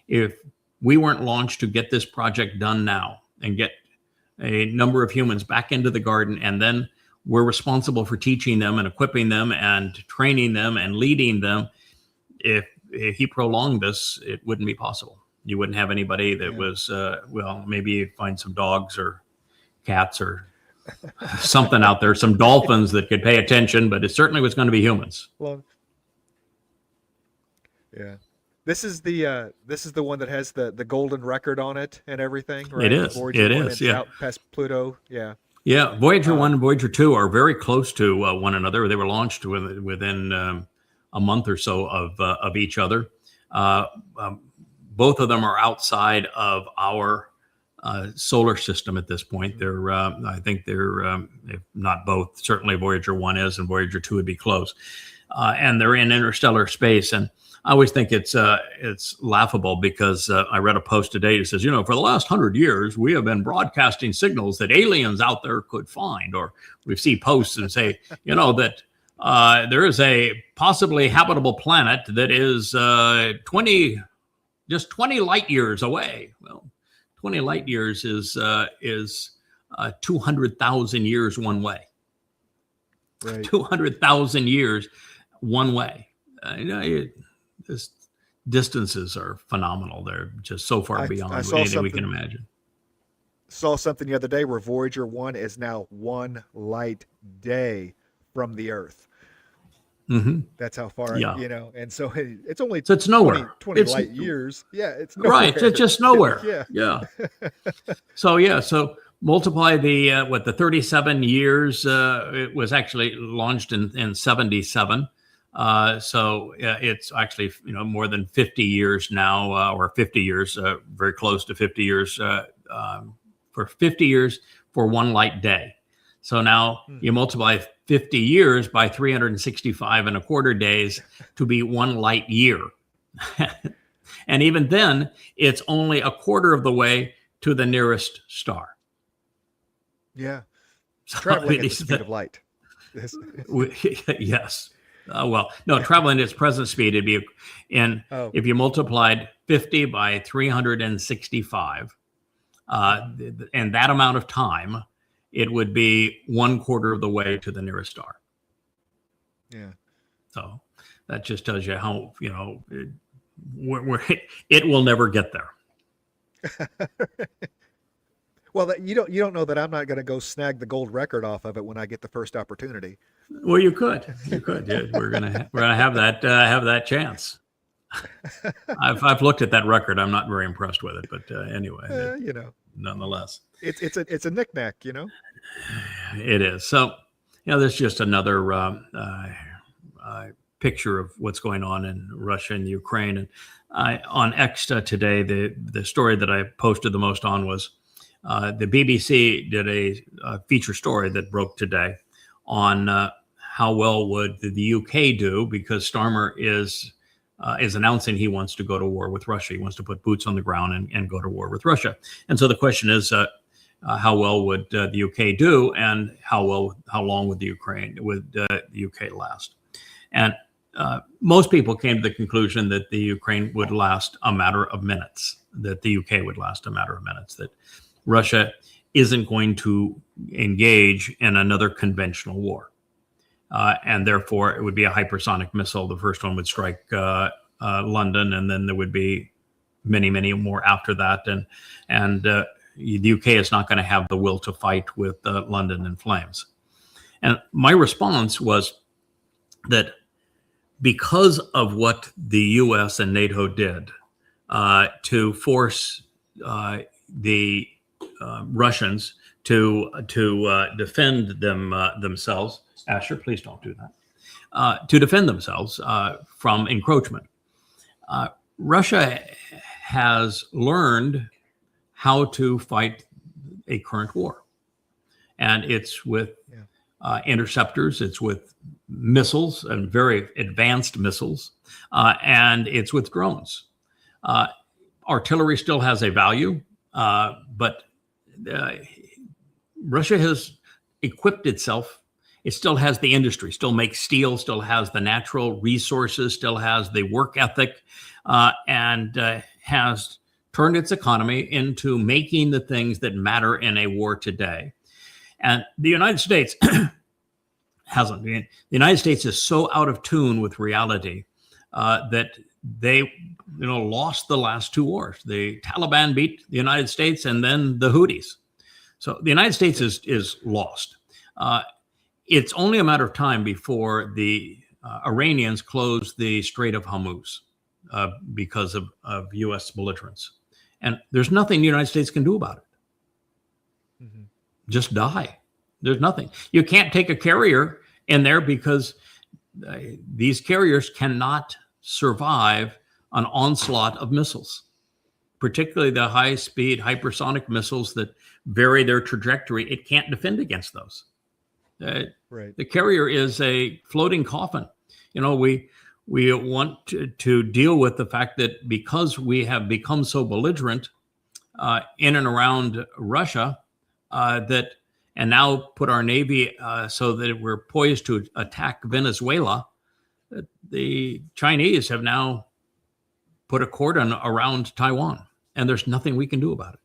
if we weren't launched to get this project done now and get a number of humans back into the garden, and then we're responsible for teaching them and equipping them and training them and leading them, if he prolonged this, it wouldn't be possible. You wouldn't have anybody that was, maybe you'd find some dogs or cats or something out there, some dolphins that could pay attention, but it certainly was going to be humans. Well, yeah. This is the one that has the golden record on it and everything, right? It is. Voyager it 1 is. Yeah. Out past Pluto. Yeah. Yeah. Voyager 1 and Voyager 2 are very close to one another. They were launched within a month or so of each other. Both of them are outside of our solar system at this point. They're, I think they're, if not both, certainly Voyager 1 is, and Voyager 2 would be close. And they're in interstellar space. And I always think it's laughable because I read a post today that says, for the last 100 years, we have been broadcasting signals that aliens out there could find. Or we see posts and say, that there is a possibly habitable planet that is 20 light years away. Well, 20 light years is 200,000 years one way. Right. 200,000 years one way. This distances are phenomenal. They're just so far beyond anything we can imagine. Saw something the other day where Voyager 1 is now 1 light day from the Earth. Mm-hmm. That's how far, and so it's only it's nowhere. 20 light years. Yeah, it's nowhere. Right. It's just nowhere. Yeah. So multiply the 37 years. It was actually launched in 77. So it's actually more than 50 years now, or 50 years, very close to 50 years, for 50 years for 1 light day. So now you multiply 50 years by 365 and a quarter days to be 1 light year. And even then, it's only a quarter of the way to the nearest star. Yeah. So traveling at the speed of light. Yes. Traveling at its present speed, it'd be if you multiplied 50 by 365, and that amount of time, it would be 1/4 of the way to the nearest star. Yeah. So that just tells you how, it will never get there. Well, you don't know that I'm not going to go snag the gold record off of it when I get the first opportunity. Well, you could. Yeah, we're gonna have that chance. I've looked at that record. I'm not very impressed with it, but anyway, nonetheless, it's a knick-knack, It is. So, there's just another picture of what's going on in Russia and Ukraine. And on X today, the story that I posted the most on was the BBC did a feature story that broke today on how well would the UK do, because Starmer is is announcing he wants to go to war with Russia. He wants to put boots on the ground and go to war with Russia. And so the question is, how well would the UK do, and how long would the UK last? And most people came to the conclusion that the Ukraine would last a matter of minutes, that the UK would last a matter of minutes, that Russia isn't going to engage in another conventional war. And therefore, it would be a hypersonic missile. The first one would strike London, and then there would be many, many more after that. And the UK is not going to have the will to fight with London in flames. And my response was that because of what the US and NATO did to force the Russians to defend themselves, Asher, please don't do that, to defend themselves from encroachment. Russia has learned how to fight a current war. And it's with interceptors, it's with missiles and very advanced missiles, and it's with drones. Artillery still has a value, but Russia has equipped itself. It still has the industry, still makes steel, still has the natural resources, still has the work ethic, and has turned its economy into making the things that matter in a war today. And the United States hasn't. The United States is so out of tune with reality that they lost the last two wars. The Taliban beat the United States, and then the Houthis. So the United States is lost. It's only a matter of time before the Iranians close the Strait of Hormuz because of U.S. belligerence. And there's nothing the United States can do about it. Mm-hmm. Just die. There's nothing. You can't take a carrier in there because these carriers cannot survive an onslaught of missiles, particularly the high-speed hypersonic missiles that vary their trajectory. It can't defend against those. Right. The carrier is a floating coffin. We want to deal with the fact that because we have become so belligerent in and around Russia, and now put our Navy so that we're poised to attack Venezuela, the Chinese have now put a cordon around Taiwan, and there's nothing we can do about it.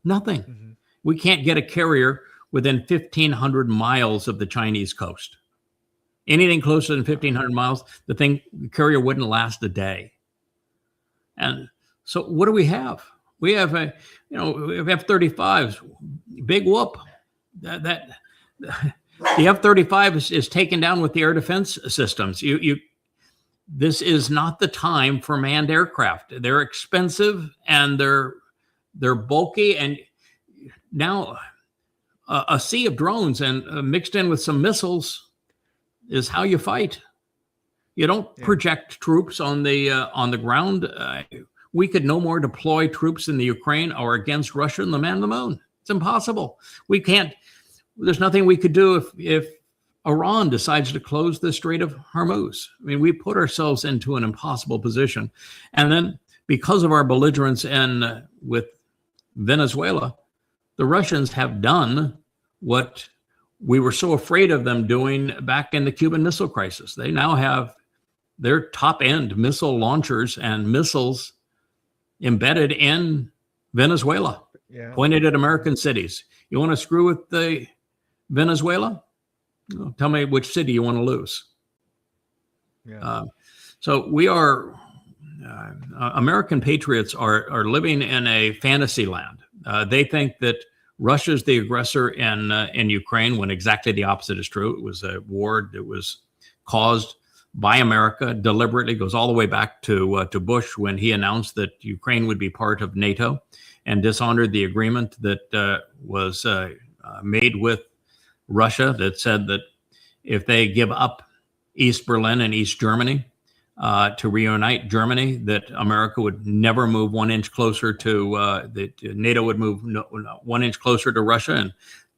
Nothing. Mm-hmm. We can't get a carrier within 1,500 miles of the Chinese coast. Anything closer than 1,500 miles, the carrier wouldn't last a day. And so what do we have? We have we have F-35s, big whoop. That the F-35 is taken down with the air defense systems. This is not the time for manned aircraft. They're expensive and they're bulky, and now a sea of drones and mixed in with some missiles is how you fight. You don't project troops on the ground. We could no more deploy troops in the Ukraine or against Russia than the man on the moon. It's impossible. We can't. There's nothing we could do if Iran decides to close the Strait of Hormuz. I mean, we put ourselves into an impossible position. And then because of our belligerence with Venezuela, the Russians have done what we were so afraid of them doing back in the Cuban Missile Crisis. They now have their top-end missile launchers and missiles embedded in Venezuela, pointed at American cities. You want to screw with the Venezuela? Well, tell me which city you want to lose. So we are, American patriots are living in a fantasy land. They think that Russia's the aggressor in Ukraine, when exactly the opposite is true. It was a war that was caused by America deliberately. Goes all the way back to Bush, when he announced that Ukraine would be part of NATO, and dishonored the agreement that was made with Russia that said that if they give up East Berlin and East Germany to reunite Germany, that America would never move 1 inch closer to, that NATO would move 1 inch closer to Russia. And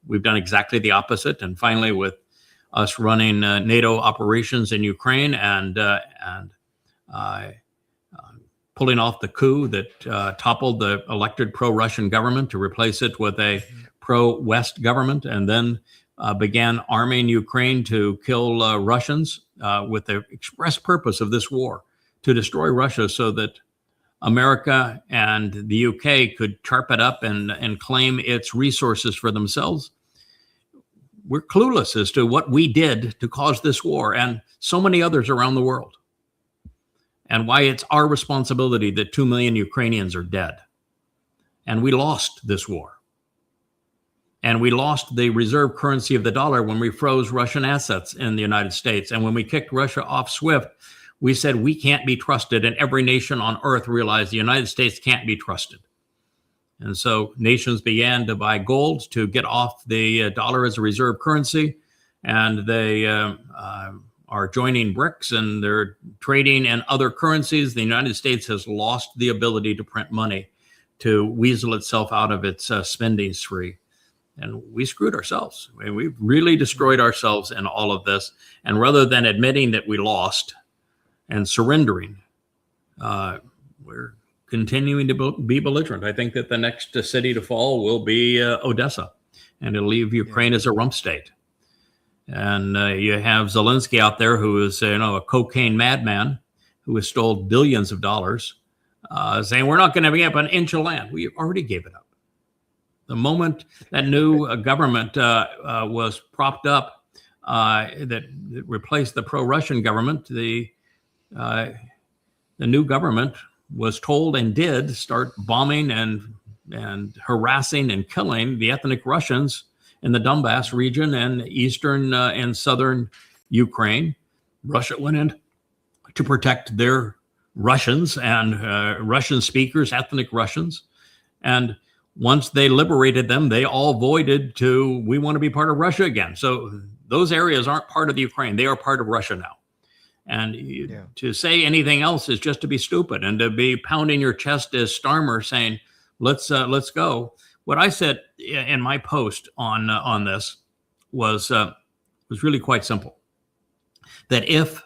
we've done exactly the opposite. And finally, with us running NATO operations in Ukraine and pulling off the coup that toppled the elected pro-Russian government to replace it with a pro-West government, and then began arming Ukraine to kill Russians with the express purpose of this war, to destroy Russia so that America and the UK could chop it up and claim its resources for themselves. We're clueless as to what we did to cause this war and so many others around the world, and why it's our responsibility that 2 million Ukrainians are dead. And we lost this war. And we lost the reserve currency of the dollar when we froze Russian assets in the United States. And when we kicked Russia off SWIFT, we said we can't be trusted. And every nation on earth realized the United States can't be trusted. And so nations began to buy gold to get off the dollar as a reserve currency. And they are joining BRICS, and they're trading in other currencies. The United States has lost the ability to print money to weasel itself out of its spending spree. And we screwed ourselves. I mean, we've really destroyed ourselves in all of this. And rather than admitting that we lost and surrendering, we're continuing to be belligerent. I think that the next city to fall will be Odessa, and it'll leave Ukraine as a rump state. And you have Zelensky out there, who is a cocaine madman who has stole billions of dollars, saying we're not going to give up an inch of land. We already gave it up. The moment that new government was propped up, that replaced the pro-Russian government, the new government was told and did start bombing and harassing and killing the ethnic Russians in the Donbass region and eastern and southern Ukraine. Russia went in to protect their Russians and Russian speakers, ethnic Russians. And once they liberated them, they all voided to, we want to be part of Russia again. So those areas aren't part of the Ukraine. They are part of Russia now. And to say anything else is just to be stupid, and to be pounding your chest as Starmer saying, let's go. What I said in my post on this was really quite simple. That if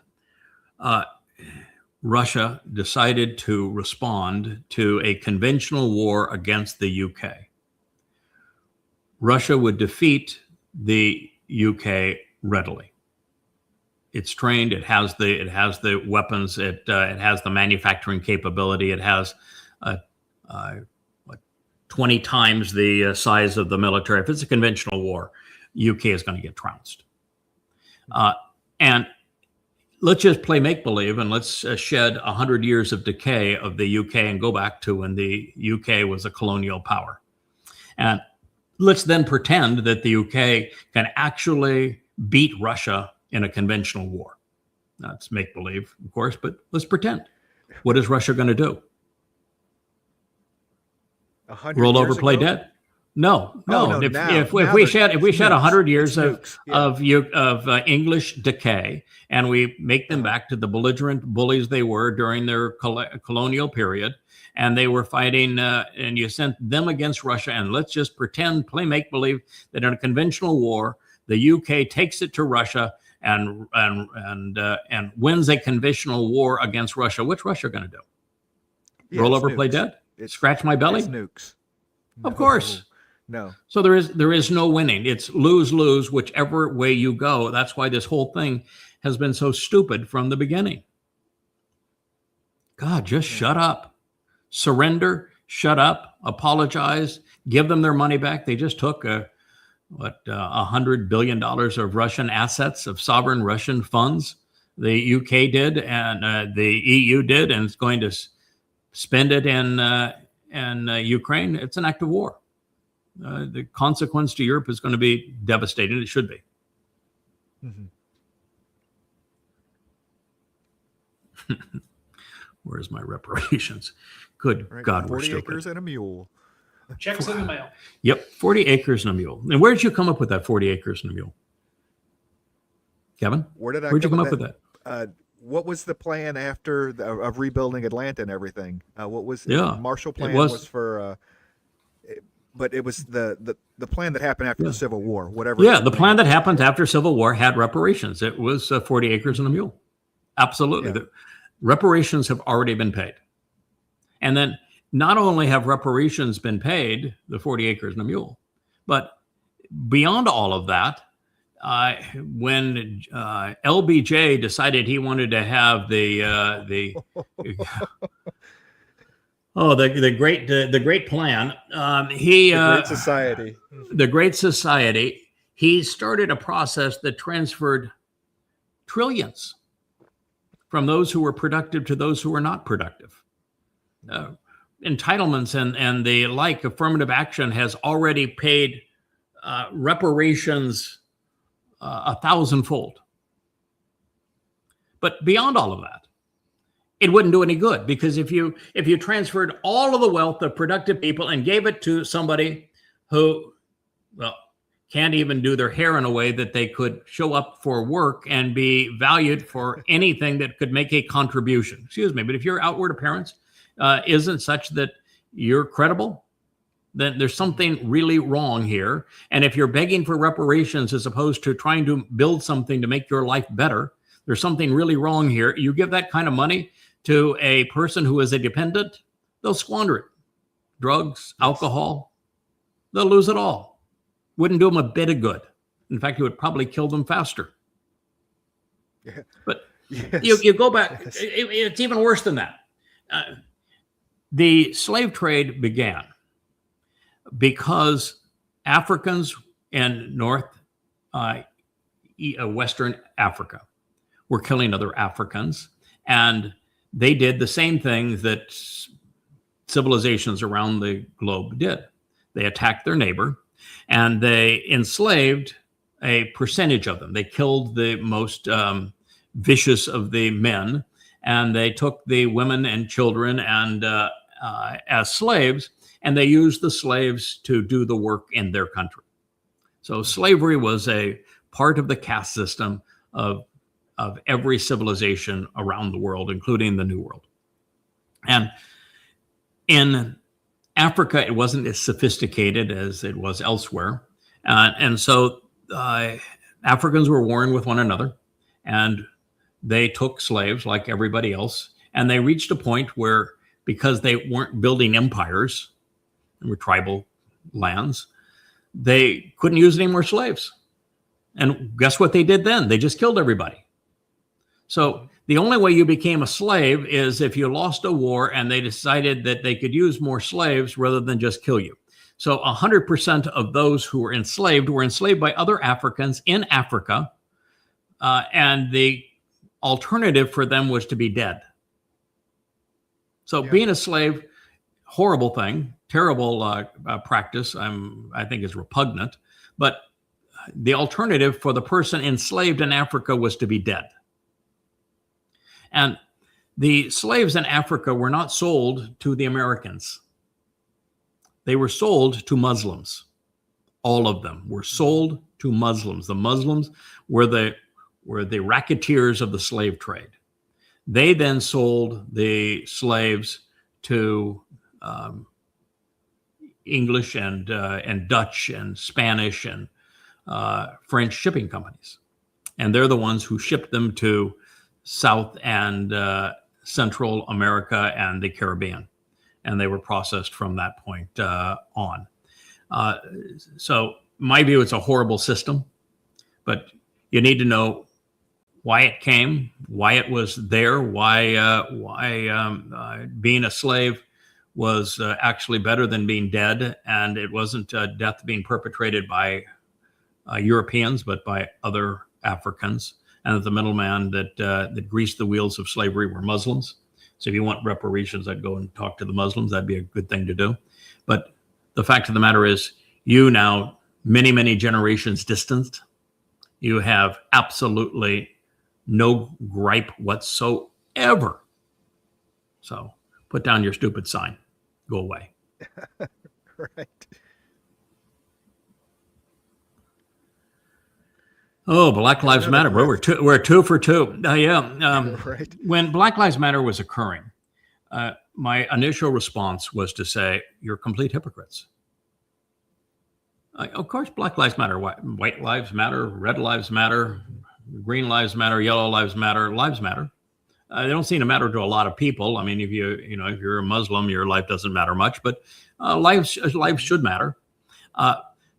Russia decided to respond to a conventional war against the UK, Russia would defeat the UK readily. It's trained. It has the weapons. It has the manufacturing capability. It has 20 times the size of the military. If it's a conventional war, UK is going to get trounced. And let's just play make-believe, and let's shed 100 years of decay of the UK and go back to when the UK was a colonial power. And let's then pretend that the UK can actually beat Russia in a conventional war. That's make-believe, of course, but let's pretend. What is Russia going to do? Roll over, play dead? No. If we shed 100 years of English decay, and we make them back to the belligerent bullies they were during their colonial period, and they were fighting, and you sent them against Russia, and let's just pretend, play make believe that in a conventional war, the UK takes it to Russia and wins a conventional war against Russia. What's Russia going to do? Roll over, play dead? Scratch my belly? It's nukes. Of course. No. So there is no winning. It's lose-lose whichever way you go. That's why this whole thing has been so stupid from the beginning. God, just shut up. Surrender, shut up, apologize, give them their money back. They just took $100 billion of Russian assets, of sovereign Russian funds. The UK did, and the EU did, and it's going to spend it in Ukraine. It's an act of war. The consequence to Europe is going to be devastating. It should be. Mm-hmm. Where's my reparations? Good God, we're 40 stupid. 40 acres and a mule. Checks in the mail. Yep, 40 acres and a mule. And where did you come up with that 40 acres and a mule? Kevin? Where'd you come up with that? What was the plan after of rebuilding Atlanta and everything? What was the Marshall Plan was for... but it was the plan that happened after the Civil War, whatever. Yeah, the plan that happened after Civil War had reparations. It was 40 acres and a mule. Absolutely. reparations have already been paid. And then not only have reparations been paid, the 40 acres and a mule, but beyond all of that, when LBJ decided he wanted to have the great plan, the Great Society, he started a process that transferred trillions from those who were productive to those who were not productive. Entitlements and the like, affirmative action has already paid reparations 1,000-fold. But beyond all of that, it wouldn't do any good, because if you transferred all of the wealth of productive people and gave it to somebody who, well, can't even do their hair in a way that they could show up for work and be valued for anything that could make a contribution. Excuse me, but if your outward appearance isn't such that you're credible, then there's something really wrong here. And if you're begging for reparations as opposed to trying to build something to make your life better, there's something really wrong here. You give that kind of money to a person who is a dependent, they'll squander it. Drugs, alcohol, they'll lose it all. Wouldn't do them a bit of good. In fact, it would probably kill them faster. Yeah. But yes. you go back, it's even worse than that. The slave trade began because Africans in Western Africa were killing other Africans, and they did the same thing that civilizations around the globe did. They attacked their neighbor, and they enslaved a percentage of them. They killed the most vicious of the men, and they took the women and children and as slaves, and they used the slaves to do the work in their country. So slavery was a part of the caste system of every civilization around the world, including the New World. And in Africa, it wasn't as sophisticated as it was elsewhere. And so Africans were warring with one another, and they took slaves like everybody else. And they reached a point where, because they weren't building empires, they were tribal lands, they couldn't use any more slaves. And guess what they did then? They just killed everybody. So the only way you became a slave is if you lost a war and they decided that they could use more slaves rather than just kill you. So 100% of those who were enslaved by other Africans in Africa. And the alternative for them was to be dead. So being a slave, horrible thing, terrible practice, I think is repugnant. But the alternative for the person enslaved in Africa was to be dead. And the slaves in Africa were not sold to the Americans. They were sold to Muslims. All of them were sold to Muslims. The Muslims were the racketeers of the slave trade. They then sold the slaves to English and Dutch and Spanish and French shipping companies. And they're the ones who shipped them to South and Central America and the Caribbean. And they were processed from that point on. So my view, it's a horrible system, but you need to know why it came, why it was there, why being a slave was actually better than being dead. And it wasn't death being perpetrated by Europeans, but by other Africans. And that the middleman that greased the wheels of slavery were Muslims. So if you want reparations, I'd go and talk to the Muslims. That'd be a good thing to do. But the fact of the matter is, you now, many, many generations distanced, you have absolutely no gripe whatsoever. So put down your stupid sign. Go away. Right. Oh, Black Lives Matter, bro. We're two for two. Right. When Black Lives Matter was occurring, my initial response was to say, you're complete hypocrites. Of course, Black Lives Matter. White lives matter. Red lives matter. Green lives matter. Yellow lives matter. Lives matter. They don't seem to matter to a lot of people. I mean, if you're a Muslim, your life doesn't matter much, but life should matter.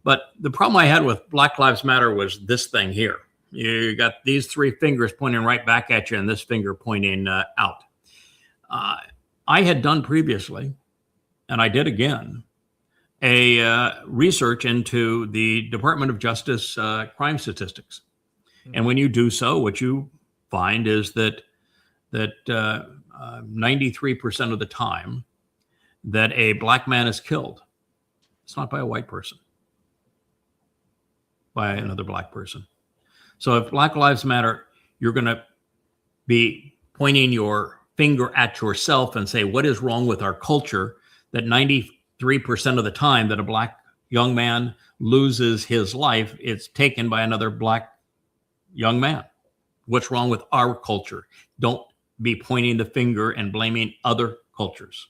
But the problem I had with Black Lives Matter was this thing here. You got these three fingers pointing right back at you and this finger pointing out. I had done previously, and I did again, a research into the Department of Justice crime statistics. And when you do so, what you find is that 93% of the time that a black man is killed, it's not by a white person, by another black person. So if Black Lives Matter, you're going to be pointing your finger at yourself and say, what is wrong with our culture that 93% of the time that a black young man loses his life, it's taken by another black young man? What's wrong with our culture? Don't be pointing the finger and blaming other cultures.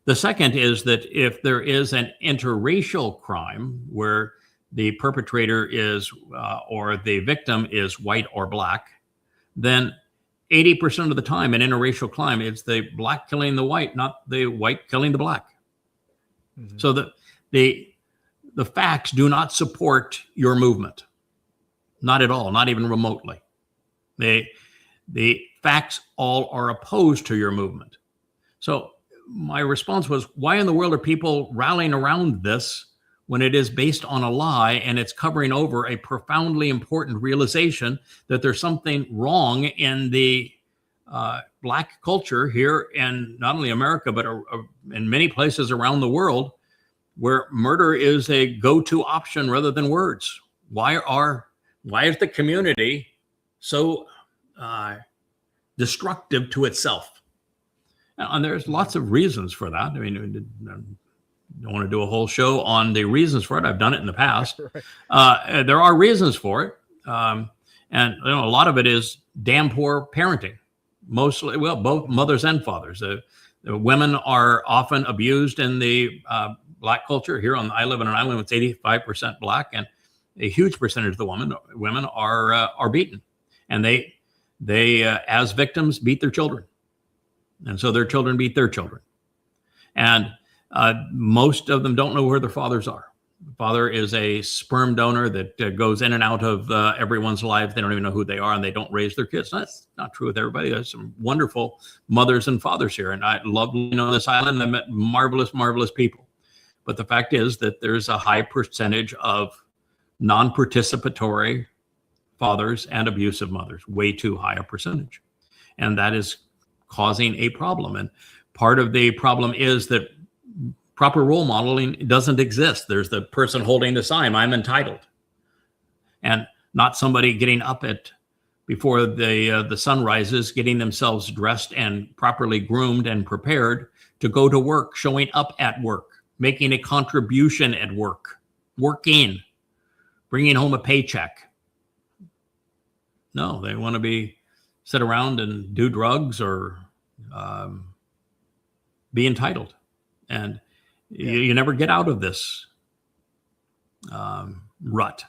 The second is that if there is an interracial crime where the perpetrator is or the victim is white or black, then 80% of the time in interracial crime, it's the black killing the white, not the white killing the black. Mm-hmm. So the facts do not support your movement. Not at all, not even remotely. The facts all are opposed to your movement. So my response was, why in the world are people rallying around this when it is based on a lie and it's covering over a profoundly important realization that there's something wrong in the black culture here in not only America, but in many places around the world where murder is a go-to option rather than words. Why is the community so destructive to itself? And there's lots of reasons for that. I mean, I don't want to do a whole show on the reasons for it. I've done it in the past. Right. There are reasons for it. And a lot of it is damn poor parenting. Mostly, well, both mothers and fathers. The women are often abused in the black culture. Here I live on an island with 85% black, and a huge percentage of the women are beaten. And they as victims beat their children. And so their children beat their children. And most of them don't know where their fathers are. The father is a sperm donor that goes in and out of everyone's life. They don't even know who they are, and they don't raise their kids. That's not true with everybody. There's some wonderful mothers and fathers here, and I love living on this island. I met marvelous, marvelous people. But the fact is that there's a high percentage of non-participatory fathers and abusive mothers, way too high a percentage. And that is causing a problem. And part of the problem is that proper role modeling doesn't exist. There's the person holding the sign, I'm entitled. And not somebody getting up before the sun rises, getting themselves dressed and properly groomed and prepared to go to work, showing up at work, making a contribution at work, working, bringing home a paycheck. No, they want to sit around and do drugs or be entitled. And you never get out of this rut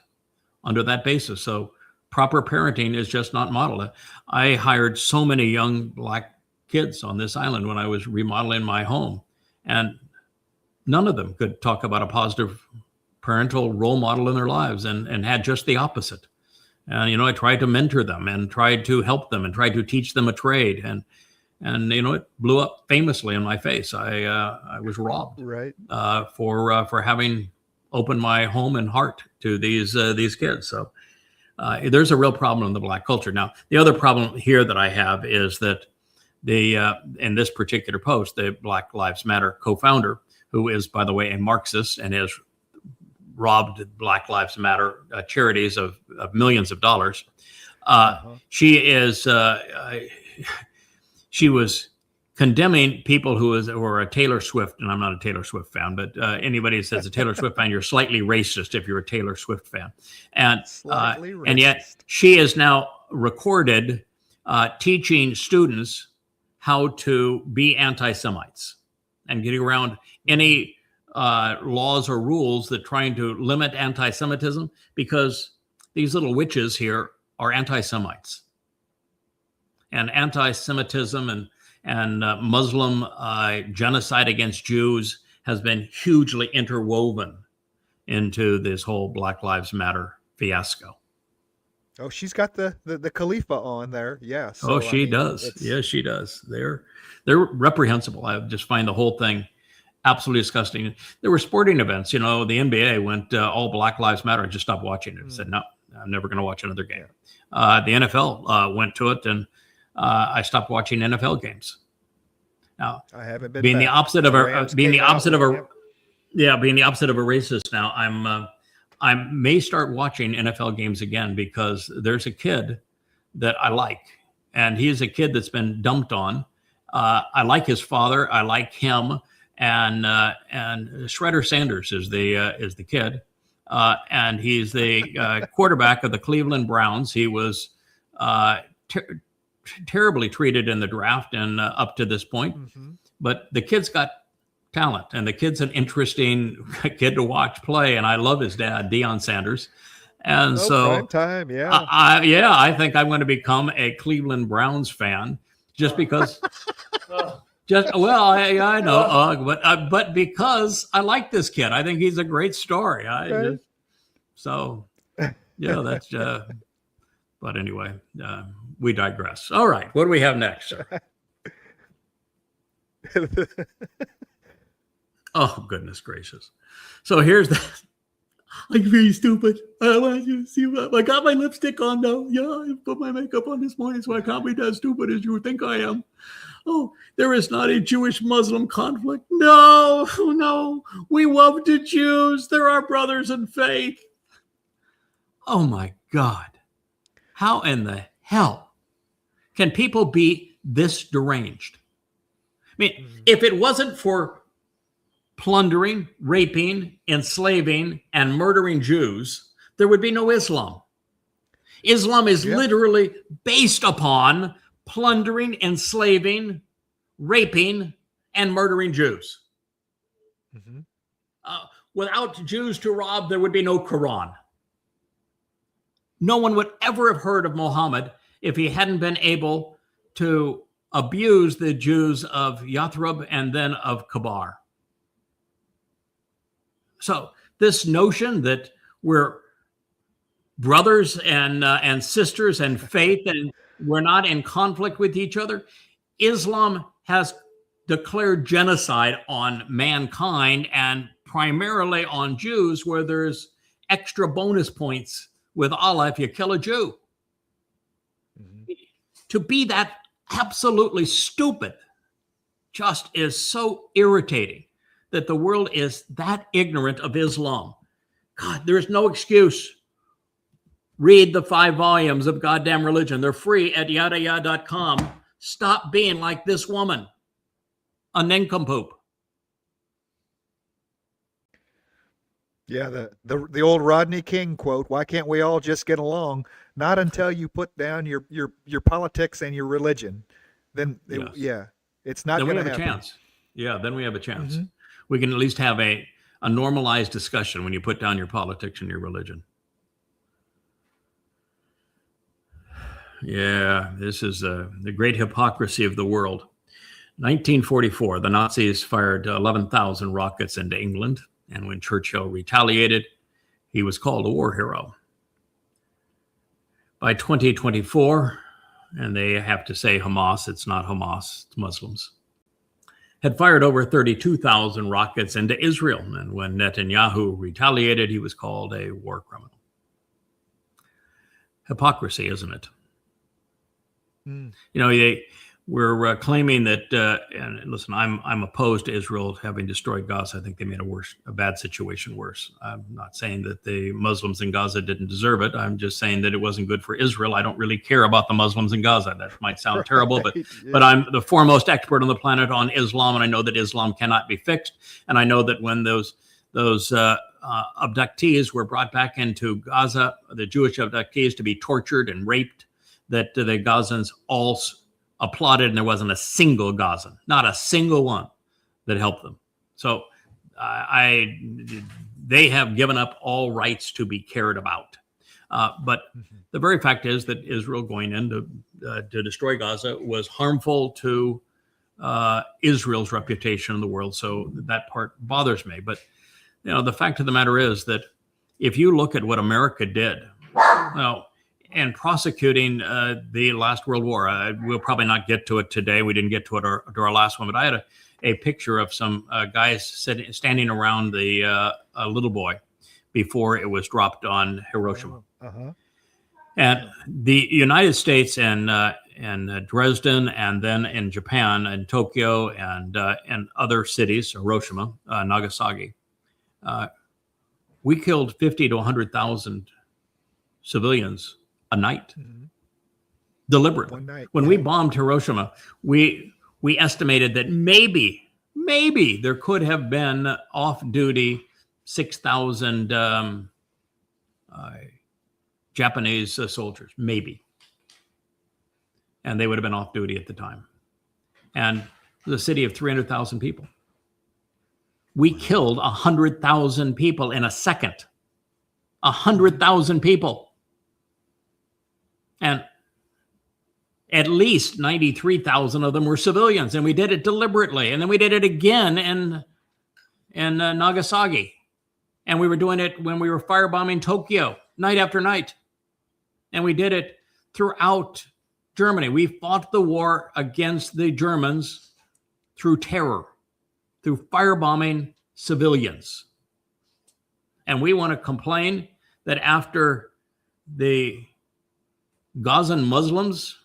under that basis. So proper parenting is just not modeled. I hired so many young black kids on this island when I was remodeling my home, and none of them could talk about a positive parental role model in their lives, and had just the opposite. And, I tried to mentor them and tried to help them and tried to teach them a trade. And it blew up famously in my face. I was robbed, right, for having opened my home and heart to these kids. So there's a real problem in the black culture. Now, the other problem here that I have is that in this particular post, the Black Lives Matter co-founder, who is, by the way, a Marxist and has robbed Black Lives Matter charities of millions of dollars. She was condemning people who are a Taylor Swift, and I'm not a Taylor Swift fan, but anybody that says a Taylor Swift fan, you're slightly racist if you're a Taylor Swift fan. And yet she is now recorded teaching students how to be anti-Semites and getting around any laws or rules that trying to limit anti-Semitism, because these little witches here are anti-Semites. and anti-Semitism and Muslim genocide against Jews has been hugely interwoven into this whole Black Lives Matter fiasco. Oh, she's got the Khalifa on there. Yeah. So, she does. Yes, she does. They're reprehensible. I just find the whole thing absolutely disgusting. There were sporting events. The NBA went all Black Lives Matter and just stopped watching it. Said, no, I'm never going to watch another game. The NFL went to it, and I stopped watching NFL games. Now, I haven't been being back. the opposite of a being the opposite of a being the opposite of a racist. Now, I may start watching NFL games again because there's a kid that I like, and he's a kid that's been dumped on. I like his father. I like him, and Shredder Sanders is the kid, and he's the quarterback of the Cleveland Browns. He was terribly treated in the draft and up to this point, but the kid's got talent, and the kid's an interesting kid to watch play, and I love his dad, Deion Sanders. And so prime time, I think I'm going to become a Cleveland Browns fan just because I know, but because I like this kid. I think he's a great story. That's but anyway, we digress. All right, what do we have next, sir? Oh, goodness gracious. So here's the... I'm very stupid. I want you to see what I got my lipstick on now. Yeah, I put my makeup on this morning, so I can't be as stupid as you think I am. Oh, there is not a Jewish-Muslim conflict. No. We love the Jews. They're our brothers in faith. Oh, my God. How in the hell can people be this deranged? I mean, if it wasn't for plundering, raping, enslaving, and murdering Jews, there would be no Islam. Islam is literally based upon plundering, enslaving, raping, and murdering Jews. Without Jews to rob, there would be no Quran. No one would ever have heard of Muhammad if he hadn't been able to abuse the Jews of Yathrib and then of Kabar. So this notion that we're brothers and sisters and faith and we're not in conflict with each other, Islam has declared genocide on mankind and primarily on Jews, where there's extra bonus points with Allah if you kill a Jew. To be that absolutely stupid just is so irritating. That the world is that ignorant of Islam. God, there's no excuse. Read the 5 volumes of Goddamn Religion. They're free at yadayah.com. Stop being like this woman, a nincompoop. Yeah, the old Rodney King quote, why can't we all just get along? Not until you put down your politics and your religion. Then, it's not going to happen. Then we have a chance. Yeah, then we have a chance. We can at least have a normalized discussion when you put down your politics and your religion. Yeah, this is the great hypocrisy of the world. 1944, the Nazis fired 11,000 rockets into England, and when Churchill retaliated, he was called a war hero. By 2024, and they have to say Hamas, it's not Hamas, it's Muslims, had fired over 32,000 rockets into Israel. And when Netanyahu retaliated, he was called a war criminal. Hypocrisy, isn't it? We're claiming that, and listen, I'm opposed to Israel having destroyed Gaza. I think they made a bad situation worse. I'm not saying that the Muslims in Gaza didn't deserve it. I'm just saying that it wasn't good for Israel. I don't really care about the Muslims in Gaza. That might sound terrible, but I'm the foremost expert on the planet on Islam, and I know that Islam cannot be fixed. And I know that when those abductees were brought back into Gaza, the Jewish abductees to be tortured and raped, that the Gazans all applauded, and there wasn't a single Gazan, not a single one, that helped them. So they have given up all rights to be cared about. But the very fact is that Israel going in to destroy Gaza was harmful to Israel's reputation in the world. So that part bothers me. But the fact of the matter is that if you look at what America did, and prosecuting the last World War, we'll probably not get to it today. We didn't get to it to our last one, but I had a picture of some guys standing around the little boy before it was dropped on Hiroshima. And the United States and Dresden, and then in Japan and Tokyo and other cities, Hiroshima, Nagasaki, we killed 50 to 100,000 civilians a night, deliberately. One night, when we bombed Hiroshima, we estimated that maybe there could have been off-duty 6,000 Japanese soldiers, maybe. And they would have been off-duty at the time. And the city of 300,000 people. We killed 100,000 people in a second. 100,000 people. And at least 93,000 of them were civilians, and we did it deliberately. And then we did it again in Nagasaki. And we were doing it when we were firebombing Tokyo night after night. And we did it throughout Germany. We fought the war against the Germans through terror, through firebombing civilians. And we want to complain that after the Gazan Muslims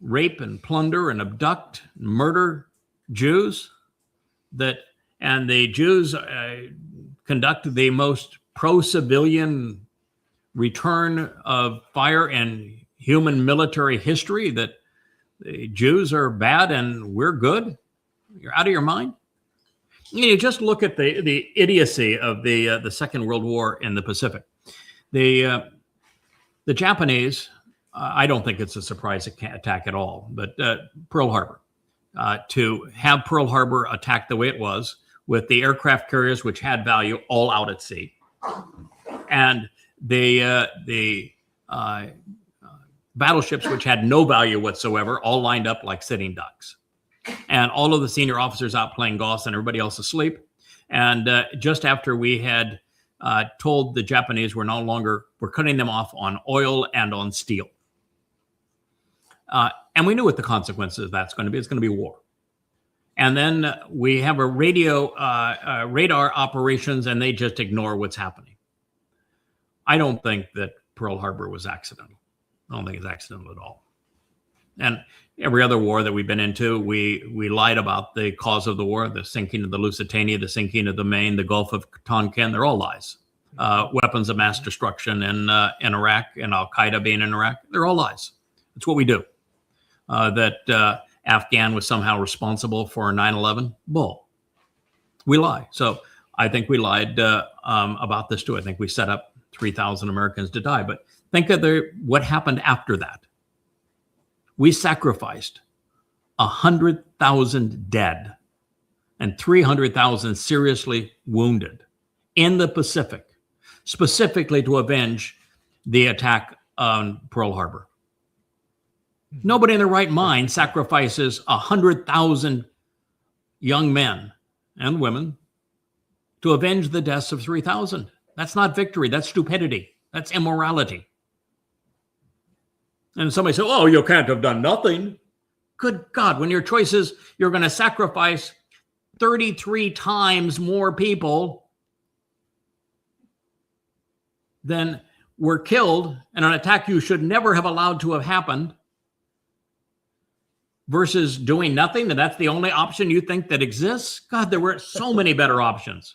rape and plunder and abduct and murder Jews, and the Jews conduct the most pro-civilian return of fire in human military history, that the Jews are bad and we're good? You're out of your mind? You just look at the idiocy of the Second World War in the Pacific. The Japanese, I don't think it's a surprise attack at all, but Pearl Harbor, to have Pearl Harbor attacked the way it was, with the aircraft carriers which had value all out at sea, and the battleships which had no value whatsoever, all lined up like sitting ducks, and all of the senior officers out playing golf and everybody else asleep. And just after we had told the Japanese we're cutting them off on oil and on steel. And we knew what the consequences of that's going to be. It's going to be war. And then we have a radar operations, and they just ignore what's happening. I don't think that Pearl Harbor was accidental. I don't think it's accidental at all. And every other war that we've been into, we lied about the cause of the war, the sinking of the Lusitania, the sinking of the Maine, the Gulf of Tonkin. They're all lies. Weapons of mass destruction in Iraq, and al-Qaeda being in Iraq, they're all lies. It's what we do. That Afghan was somehow responsible for 9/11, bull. We lie. So I think we lied about this too. I think we set up 3,000 Americans to die. But think of what happened after that. We sacrificed 100,000 dead and 300,000 seriously wounded in the Pacific, specifically to avenge the attack on Pearl Harbor. Nobody in their right mind sacrifices 100,000 young men and women to avenge the deaths of 3,000. That's not victory. That's stupidity. That's immorality. And somebody said, oh, you can't have done nothing. Good God, when your choice is you're going to sacrifice 33 times more people than were killed in an attack you should never have allowed to have happened, versus doing nothing, and that's the only option you think that exists? God, there were so many better options.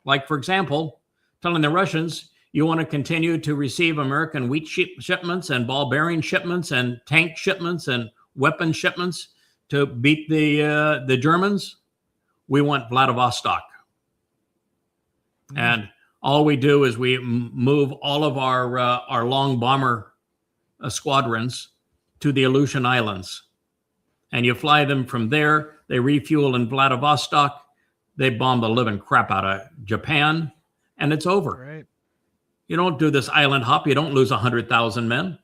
Like, for example, telling the Russians, you want to continue to receive American wheat shipments and ball bearing shipments and tank shipments and weapon shipments to beat the Germans? We want Vladivostok. And all we do is we move all of our long bomber squadrons to the Aleutian Islands. And you fly them from there, they refuel in Vladivostok, they bomb the living crap out of Japan, and it's over. Right. You don't do this island hop. You don't lose 100,000 men.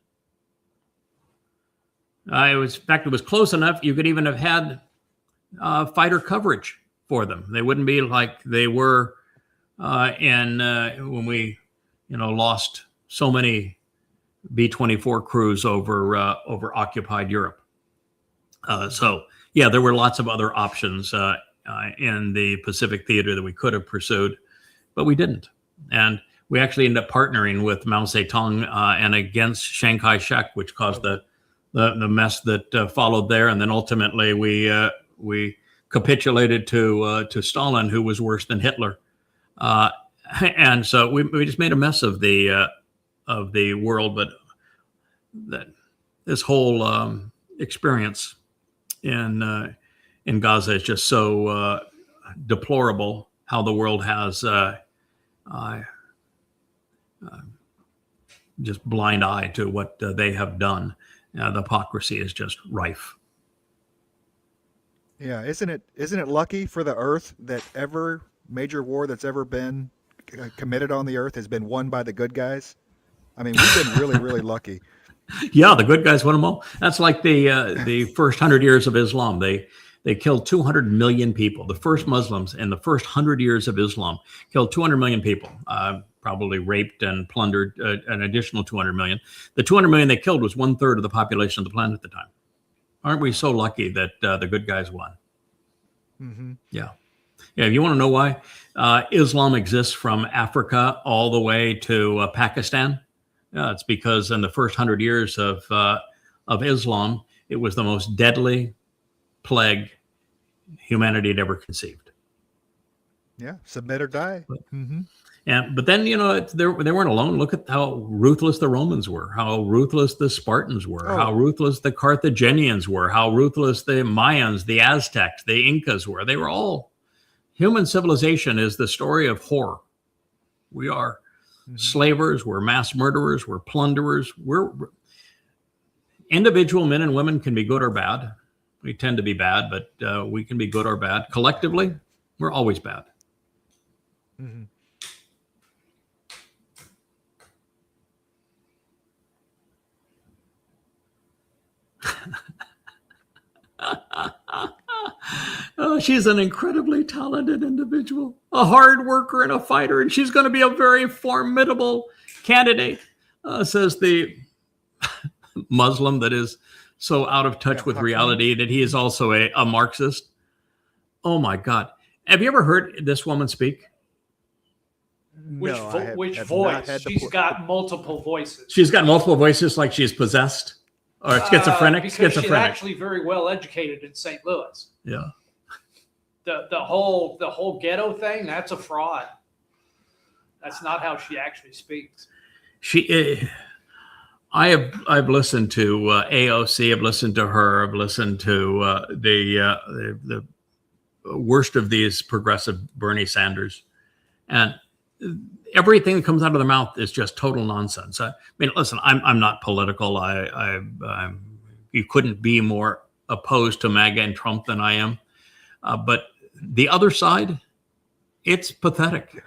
In fact, it was close enough. You could even have had fighter coverage for them. They wouldn't be like they were when we, lost so many B-24 crews over occupied Europe. So yeah, there were lots of other options in the Pacific theater that we could have pursued, but we didn't. And we actually ended up partnering with Mao Zedong and against Chiang Kai-shek, which caused the mess that followed there. And then ultimately we capitulated to Stalin, who was worse than Hitler. And so we just made a mess of the world. But this whole experience in Gaza is just so deplorable. How the world has just blind eye to what they have done. The hypocrisy is just rife. Yeah, isn't it lucky for the Earth that every major war that's ever been committed on the Earth has been won by the good guys? I mean, we've been really, really lucky. Yeah, the good guys won them all. That's like the first 100 years of Islam. They killed 200 million people. The first Muslims in the first 100 years of Islam killed 200 million people. Probably raped and plundered an additional 200 million. The 200 million they killed was 1/3 of the population of the planet at the time. Aren't we so lucky that the good guys won? Mm-hmm. Yeah. If you want to know why Islam exists from Africa all the way to Pakistan, it's because in the first 100 years of Islam, it was the most deadly plague humanity had ever conceived. Yeah, submit or die. Mm-hmm. But then, they weren't alone. Look at how ruthless the Romans were, how ruthless the Spartans were, how ruthless the Carthaginians were, how ruthless the Mayans, the Aztecs, the Incas were. They were all, human civilization is the story of horror. We are slavers, we're mass murderers, we're plunderers. We're individual men and women can be good or bad. We tend to be bad, but we can be good or bad. Collectively, we're always bad. Mm-hmm. Oh, she's an incredibly talented individual, a hard worker and a fighter, and she's going to be a very formidable candidate, says the Muslim that is so out of touch with reality that he is also a Marxist. Oh my God. Have you ever heard this woman speak? Which voice? She's got multiple voices. She's got multiple voices, like she's possessed or schizophrenic. Because she's actually very well educated in St. Louis. Yeah. The whole ghetto thing, that's a fraud. That's not how she actually speaks. I've listened to AOC. I've listened to her. I've listened to the worst of these progressive Bernie Sanders, and everything that comes out of their mouth is just total nonsense. I mean, listen, I'm not political. You couldn't be more opposed to MAGA and Trump than I am, but the other side, it's pathetic.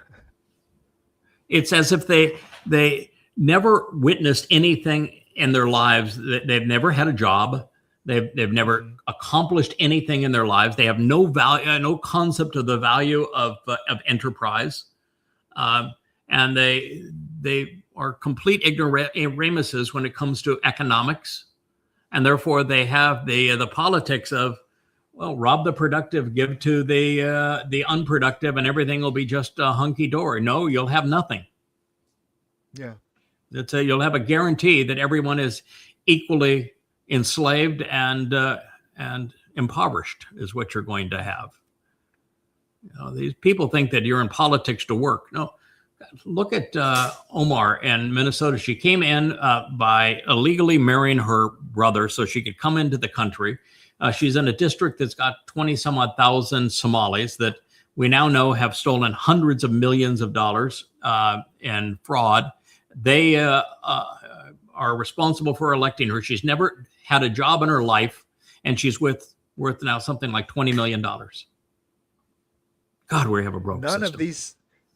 It's as if they never witnessed anything in their lives. They've never had a job. They've never accomplished anything in their lives. They have no value, no concept of the value of enterprise, and they are complete ignoramuses when it comes to economics, and therefore they have the politics of, well, rob the productive, give to the unproductive, and everything will be just hunky dory. No, you'll have nothing. Yeah. You'll have a guarantee that everyone is equally enslaved and impoverished is what you're going to have. These people think that you're in politics to work. No, look at Omar in Minnesota. She came in by illegally marrying her brother so she could come into the country. She's in a district that's got 20 some odd thousand Somalis that we now know have stolen hundreds of millions of dollars in fraud. They are responsible for electing her. She's never had a job in her life, and she's worth now something like $20 million. God, we have a broke system.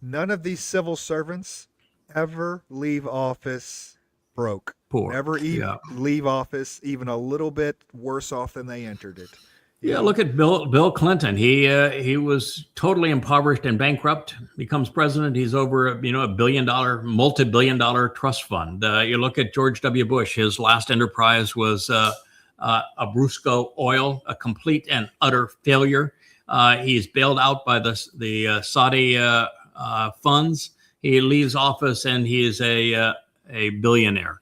None of these civil servants ever leave office broke. Poor. Never even leave office even a little bit worse off than they entered it. Yeah, look at Bill Clinton. He was totally impoverished and bankrupt. Becomes president. He's over a $1 billion, multi-billion-dollar trust fund. You look at George W. Bush. His last enterprise was Abrusco Oil, a complete and utter failure. He's bailed out by the Saudi funds. He leaves office and he is a billionaire.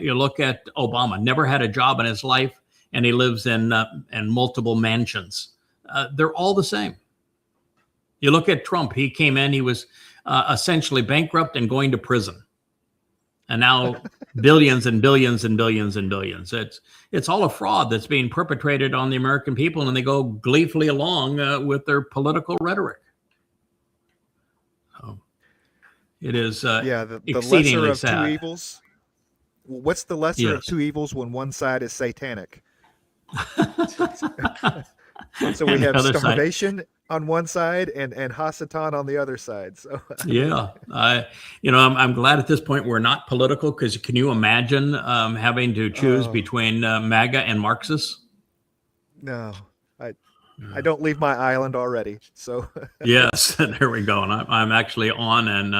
You look at Obama. Never had a job in his life. And he lives in multiple mansions. They're all the same. You look at Trump. He came in. He was essentially bankrupt and going to prison. And now billions and billions and billions and billions. It's all a fraud that's being perpetrated on the American people, and they go gleefully along with their political rhetoric. So it is the exceedingly lesser of sad. two evils. What's the lesser of two evils when one side is satanic? So we have starvation on one side and Hasatan on the other side. So yeah, I'm glad at this point we're not political, because can you imagine having to choose between MAGA and Marxists? No, I don't leave my island already. So yes, there we go. And I'm actually on an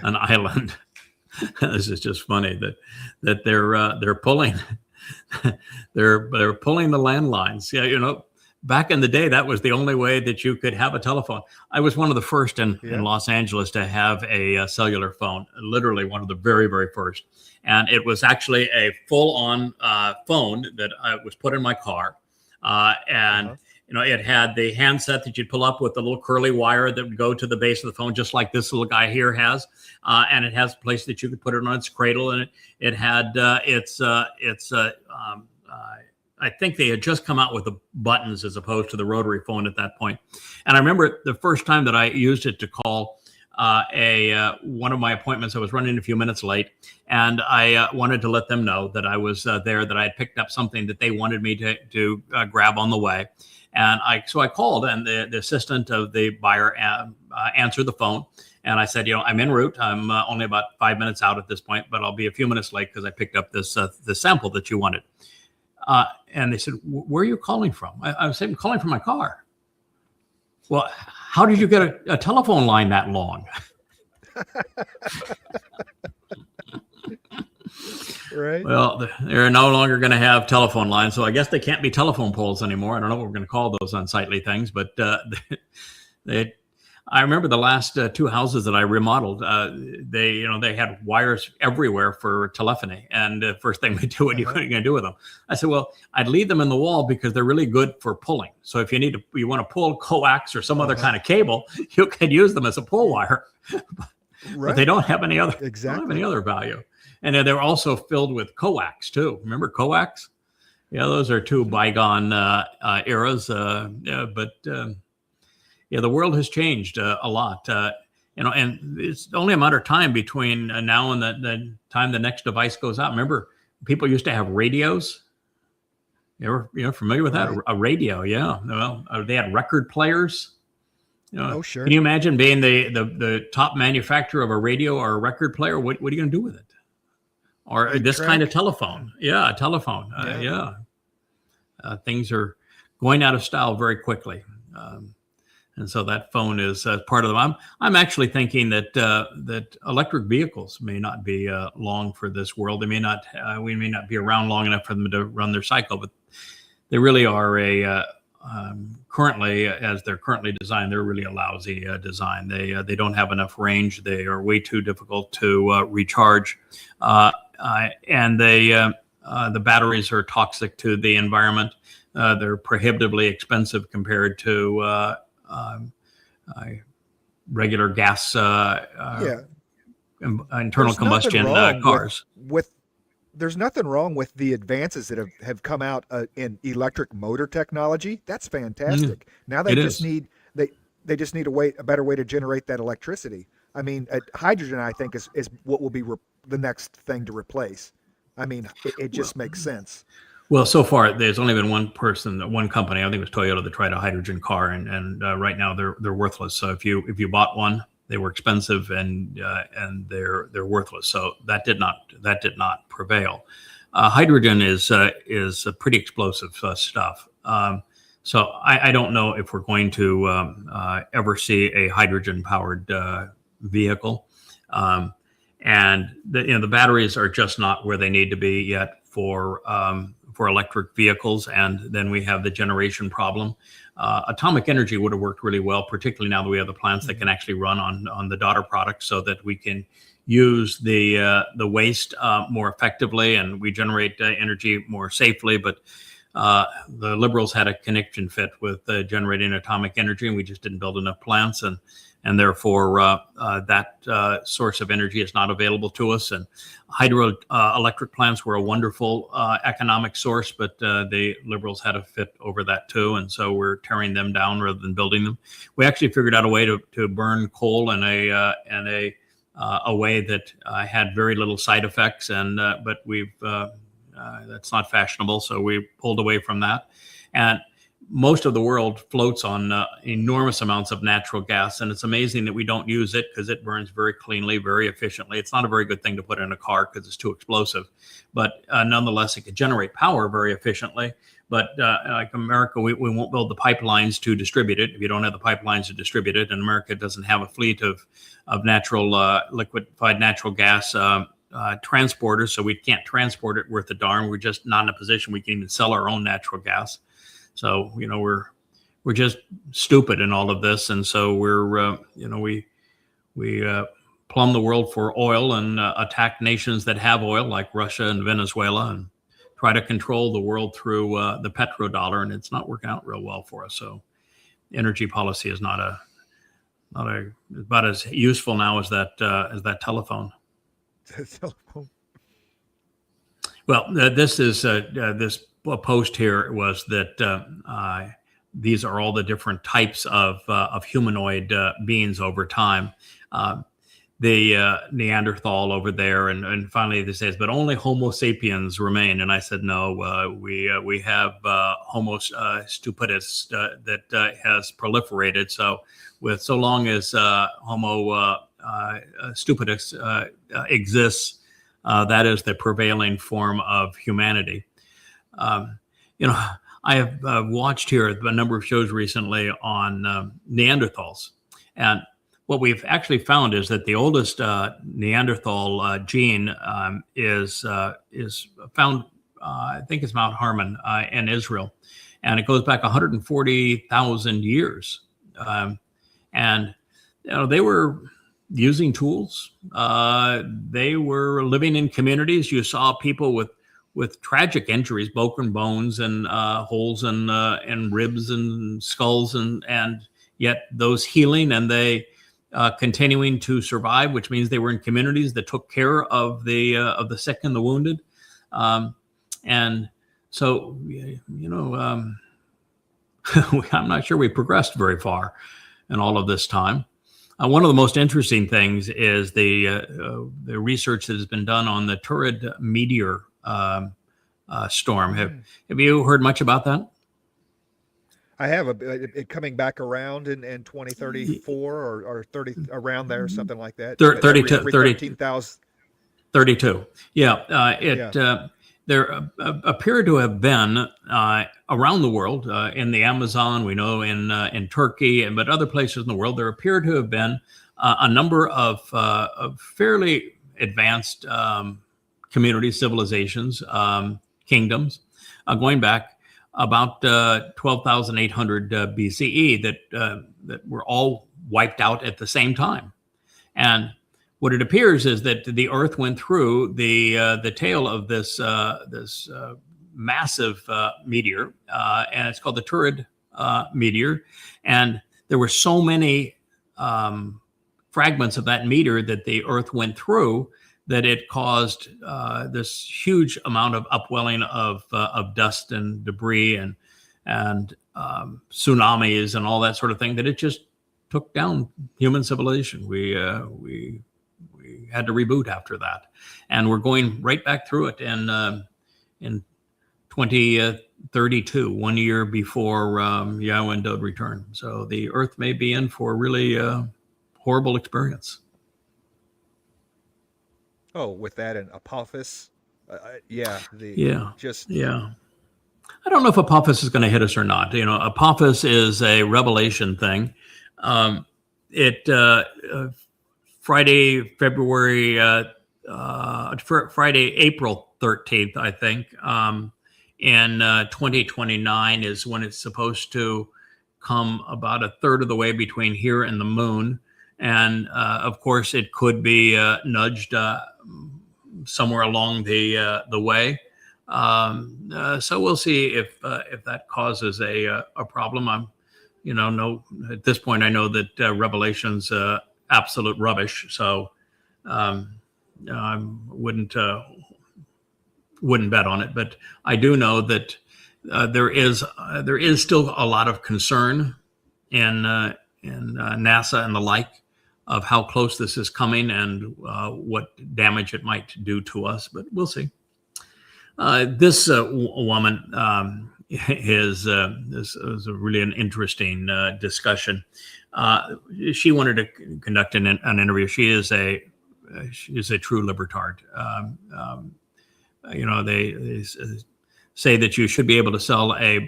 island. This is just funny that they're pulling. they're pulling the landlines. Yeah, back in the day, that was the only way that you could have a telephone. I was one of the first in Los Angeles to have a cellular phone, literally one of the very, very first. And it was actually a full-on phone that was put in my car. It had the handset that you'd pull up with the little curly wire that would go to the base of the phone, just like this little guy here has. And it has a place that you could put it on its cradle. And it had I think they had just come out with the buttons as opposed to the rotary phone at that point. And I remember the first time that I used it to call one of my appointments. I was running a few minutes late, and I wanted to let them know that I was there, that I had picked up something that they wanted me to grab on the way. And so I called, and the assistant of the buyer answered the phone. And I said, I'm en route. I'm only about 5 minutes out at this point, but I'll be a few minutes late because I picked up this sample that you wanted. And they said, where are you calling from? I said, I'm calling from my car. Well, how did you get a telephone line that long? Right. Well, they're no longer going to have telephone lines, so I guess they can't be telephone poles anymore. I don't know what we're going to call those unsightly things, but I remember the last two houses that I remodeled. They had wires everywhere for telephony, and the first thing we do, what are you going to do with them? I said, well, I'd leave them in the wall because they're really good for pulling. So if you want to pull coax or some other kind of cable, you can use them as a pull wire. But they don't have any other value. And they're also filled with coax too. Remember coax? Yeah, those are two bygone eras. But the world has changed a lot. And it's only a matter of time between now and the time the next device goes out. Remember, people used to have radios. You were familiar with that? A radio, yeah. Well, they had record players. Oh, sure. Can you imagine being the top manufacturer of a radio or a record player? What are you going to do with it? Or this kind of telephone? Yeah, a telephone. Things are going out of style very quickly. And so that phone is part of them. I'm actually thinking that electric vehicles may not be long for this world. They may not. We may not be around long enough for them to run their cycle, but they really are currently, as they're currently designed, they're really a lousy design. They don't have enough range. They are way too difficult to recharge, and the batteries are toxic to the environment. They're prohibitively expensive compared to regular gas internal combustion cars. There's nothing wrong with the advances that have come out in electric motor technology. That's fantastic. Now they just need a better way to generate that electricity. I mean, hydrogen, I think, is what will be the next thing to replace. I mean, it just makes sense. Well, so far there's only been one company, I think it was Toyota, that tried a hydrogen car, and right now they're worthless. So if you bought one, they were expensive and they're worthless. So that did not prevail. Hydrogen is pretty explosive stuff. So I don't know if we're going to ever see a hydrogen-powered vehicle. And the batteries are just not where they need to be yet for electric vehicles. And then we have the generation problem. Atomic energy would have worked really well, particularly now that we have the plants that can actually run on the daughter products, so that we can use the waste more effectively and we generate energy more safely. But the liberals had a connection fit with generating atomic energy, and we just didn't build enough plants, and therefore that source of energy is not available to us. And hydroelectric plants were a wonderful economic source, but the liberals had a fit over that too, and so we're tearing them down rather than building them. We actually figured out a way to burn coal in a way that had very little side effects, and but we've that's not fashionable, so we pulled away from that. And most of the world floats on enormous amounts of natural gas, and it's amazing that we don't use it because it burns very cleanly, very efficiently. It's not a very good thing to put in a car because it's too explosive, but nonetheless, it could generate power very efficiently. But like America, we won't build the pipelines to distribute it if you don't have the pipelines to distribute it, and America doesn't have a fleet of natural liquefied natural gas transporters, so we can't transport it worth a darn. We're just not in a position we can even sell our own natural gas. So we're just stupid in all of this, and so we plumb the world for oil and attack nations that have oil like Russia and Venezuela, and try to control the world through the petrodollar, and it's not working out real well for us. So energy policy is not about as useful now as that telephone. Well, this is this post here was that these are all the different types of humanoid beings over time. The Neanderthal over there, and finally this says, but only Homo sapiens remain. And I said, no, we have Homo stupidus that has proliferated. So long as Homo stupidus exists, that is the prevailing form of humanity. I have watched here a number of shows recently on Neanderthals, and what we've actually found is that the oldest Neanderthal gene is found, I think it's Mount Harmon in Israel, and it goes back 140,000 years. And they were using tools. They were living in communities. You saw people with tragic injuries, broken bones and holes and ribs and skulls, and yet those healing, and they continuing to survive, which means they were in communities that took care of the sick and the wounded. And so, I'm not sure we progressed very far in all of this time. One of the most interesting things is the research that has been done on the Taurid meteor storm. Have you heard much about that? I have it coming back around in 2034 or 30 around there, something like that. 13,000. 32. Yeah. There appear to have been around the world, in the Amazon, we know in Turkey, but other places in the world, there appear to have been a number of fairly advanced communities, civilizations, kingdoms, going back about 12,800 BCE that were all wiped out at the same time. And what it appears is that the Earth went through the tail of this massive meteor, and it's called the Taurid meteor. And there were so many fragments of that meteor that the Earth went through that it caused this huge amount of upwelling of dust and debris and tsunamis and all that sort of thing, that it just took down human civilization. We had to reboot after that, and we're going right back through it in 2032, 1 year before Yahweh and Dowd return. So the Earth may be in for a really horrible experience. Oh, with that and Apophis, yeah. I don't know if Apophis is going to hit us or not. Apophis is a revelation thing. Friday, April 13th, I think, in 2029 is when it's supposed to come about a third of the way between here and the moon. And of course, it could be nudged somewhere along the way. So we'll see if that causes a problem. At this point, I know that Revelation's absolute rubbish. So I wouldn't bet on it. But I do know that there is still a lot of concern in NASA and the like of how close this is coming and what damage it might do to us. But we'll see. This woman is really an interesting discussion. She wanted to conduct an interview. She is a true libertard. They say that you should be able to sell a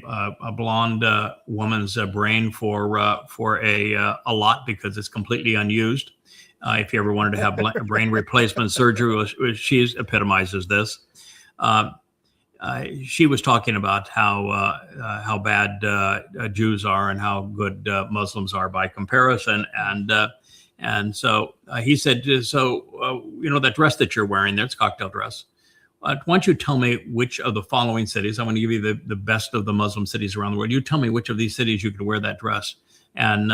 blonde woman's brain for a lot because it's completely unused. If you ever wanted to have brain replacement surgery, she epitomizes this. She was talking about how bad Jews are and how good Muslims are by comparison, and so he said, that dress that you're wearing there, it's a cocktail dress. Why don't you tell me which of the following cities? I want to give you the best of the Muslim cities around the world. You tell me which of these cities you could wear that dress and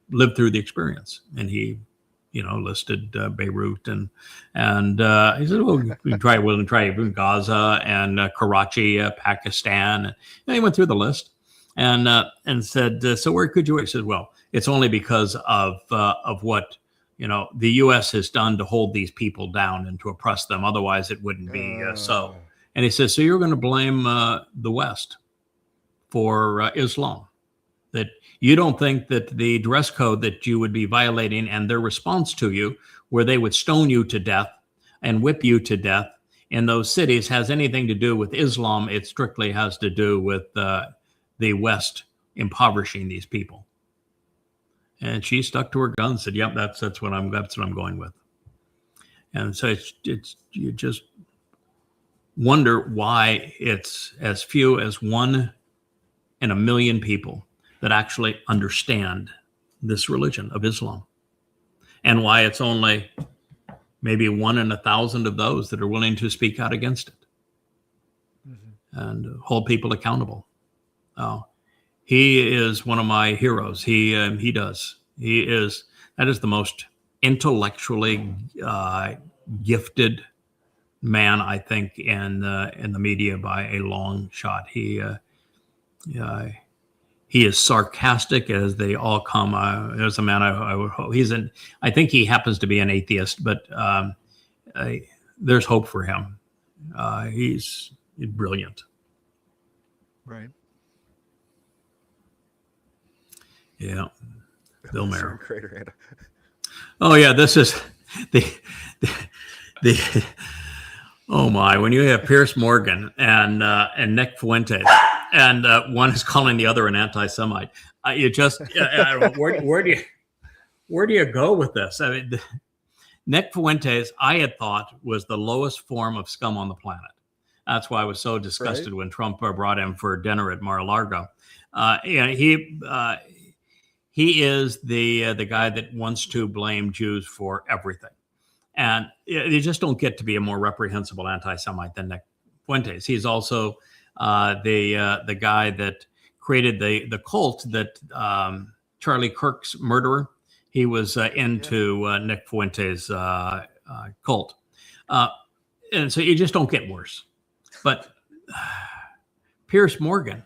live through the experience. And he listed Beirut and he said, well, we try even Gaza and Karachi, Pakistan. And he went through the list and said, so where could you? He said, well, it's only because of what the U.S. has done to hold these people down and to oppress them. Otherwise, it wouldn't be so. And he says, so you're going to blame the West for Islam? That you don't think that the dress code that you would be violating and their response to you, where they would stone you to death and whip you to death in those cities, has anything to do with Islam? It strictly has to do with the West impoverishing these people. And she stuck to her guns, said, "Yep, that's what I'm going with." And so it's you just wonder why it's as few as 1 in a million people that actually understand this religion of Islam, and why it's only maybe 1 in 1,000 of those that are willing to speak out against it and hold people accountable. He is one of my heroes. That is the most intellectually gifted man, I think, in the media by a long shot. He is sarcastic as they all come. There's a man I would hope I think he happens to be an atheist, but there's hope for him. He's brilliant. Right. Yeah. Bill Maher. Oh yeah, this is the oh my, when you have Piers Morgan and Nick Fuentes and one is calling the other an anti-Semite, you just where do you go with this? I mean, Nick Fuentes, I had thought was the lowest form of scum on the planet. That's why I was so disgusted when Trump brought him for dinner at Mar-a-Lago. He is the guy that wants to blame Jews for everything. And you just don't get to be a more reprehensible anti-Semite than Nick Fuentes. He's also the guy that created the cult that Charlie Kirk's murderer. He was into Nick Fuentes' cult. And so you just don't get worse. But Piers Morgan,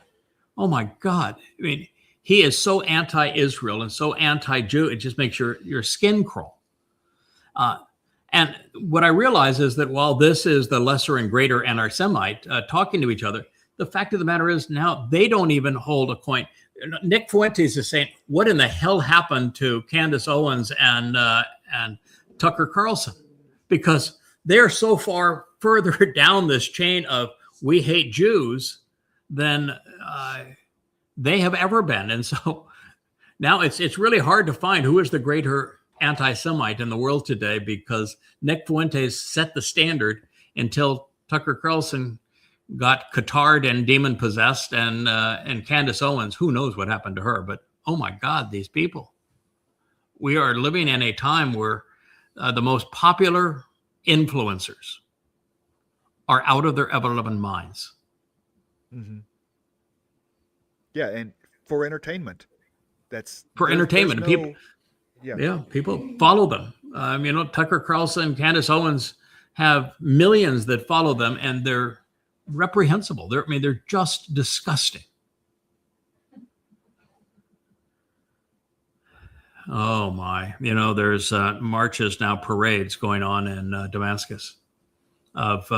oh my God. I mean, he is so anti-Israel and so anti-Jew, it just makes your skin crawl. And what I realize is that while this is the lesser and greater anti-Semite talking to each other, the fact of the matter is now they don't even hold a coin. Nick Fuentes is saying, what in the hell happened to Candace Owens and Tucker Carlson? Because they're so far further down this chain of we hate Jews than they have ever been. And so now it's really hard to find who is the greater anti-Semite in the world today, because Nick Fuentes set the standard until Tucker Carlson got catarrhed and demon possessed, and Candace Owens, who knows what happened to her? But oh my God, these people! We are living in a time where the most popular influencers are out of their ever-loving minds. Mm-hmm. Yeah, and for entertainment, for entertainment. People, people follow them. Tucker Carlson, Candace Owens have millions that follow them, and they're reprehensible. They're just disgusting. Oh my! There's marches now, parades going on in Damascus of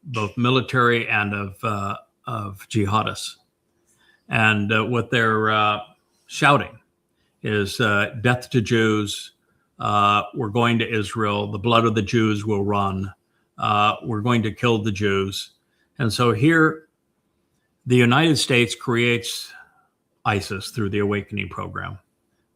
both military and of jihadists, and what they're shouting is "Death to Jews! We're going to Israel. The blood of the Jews will run. We're going to kill the Jews." And so here, the United States creates ISIS through the Awakening program.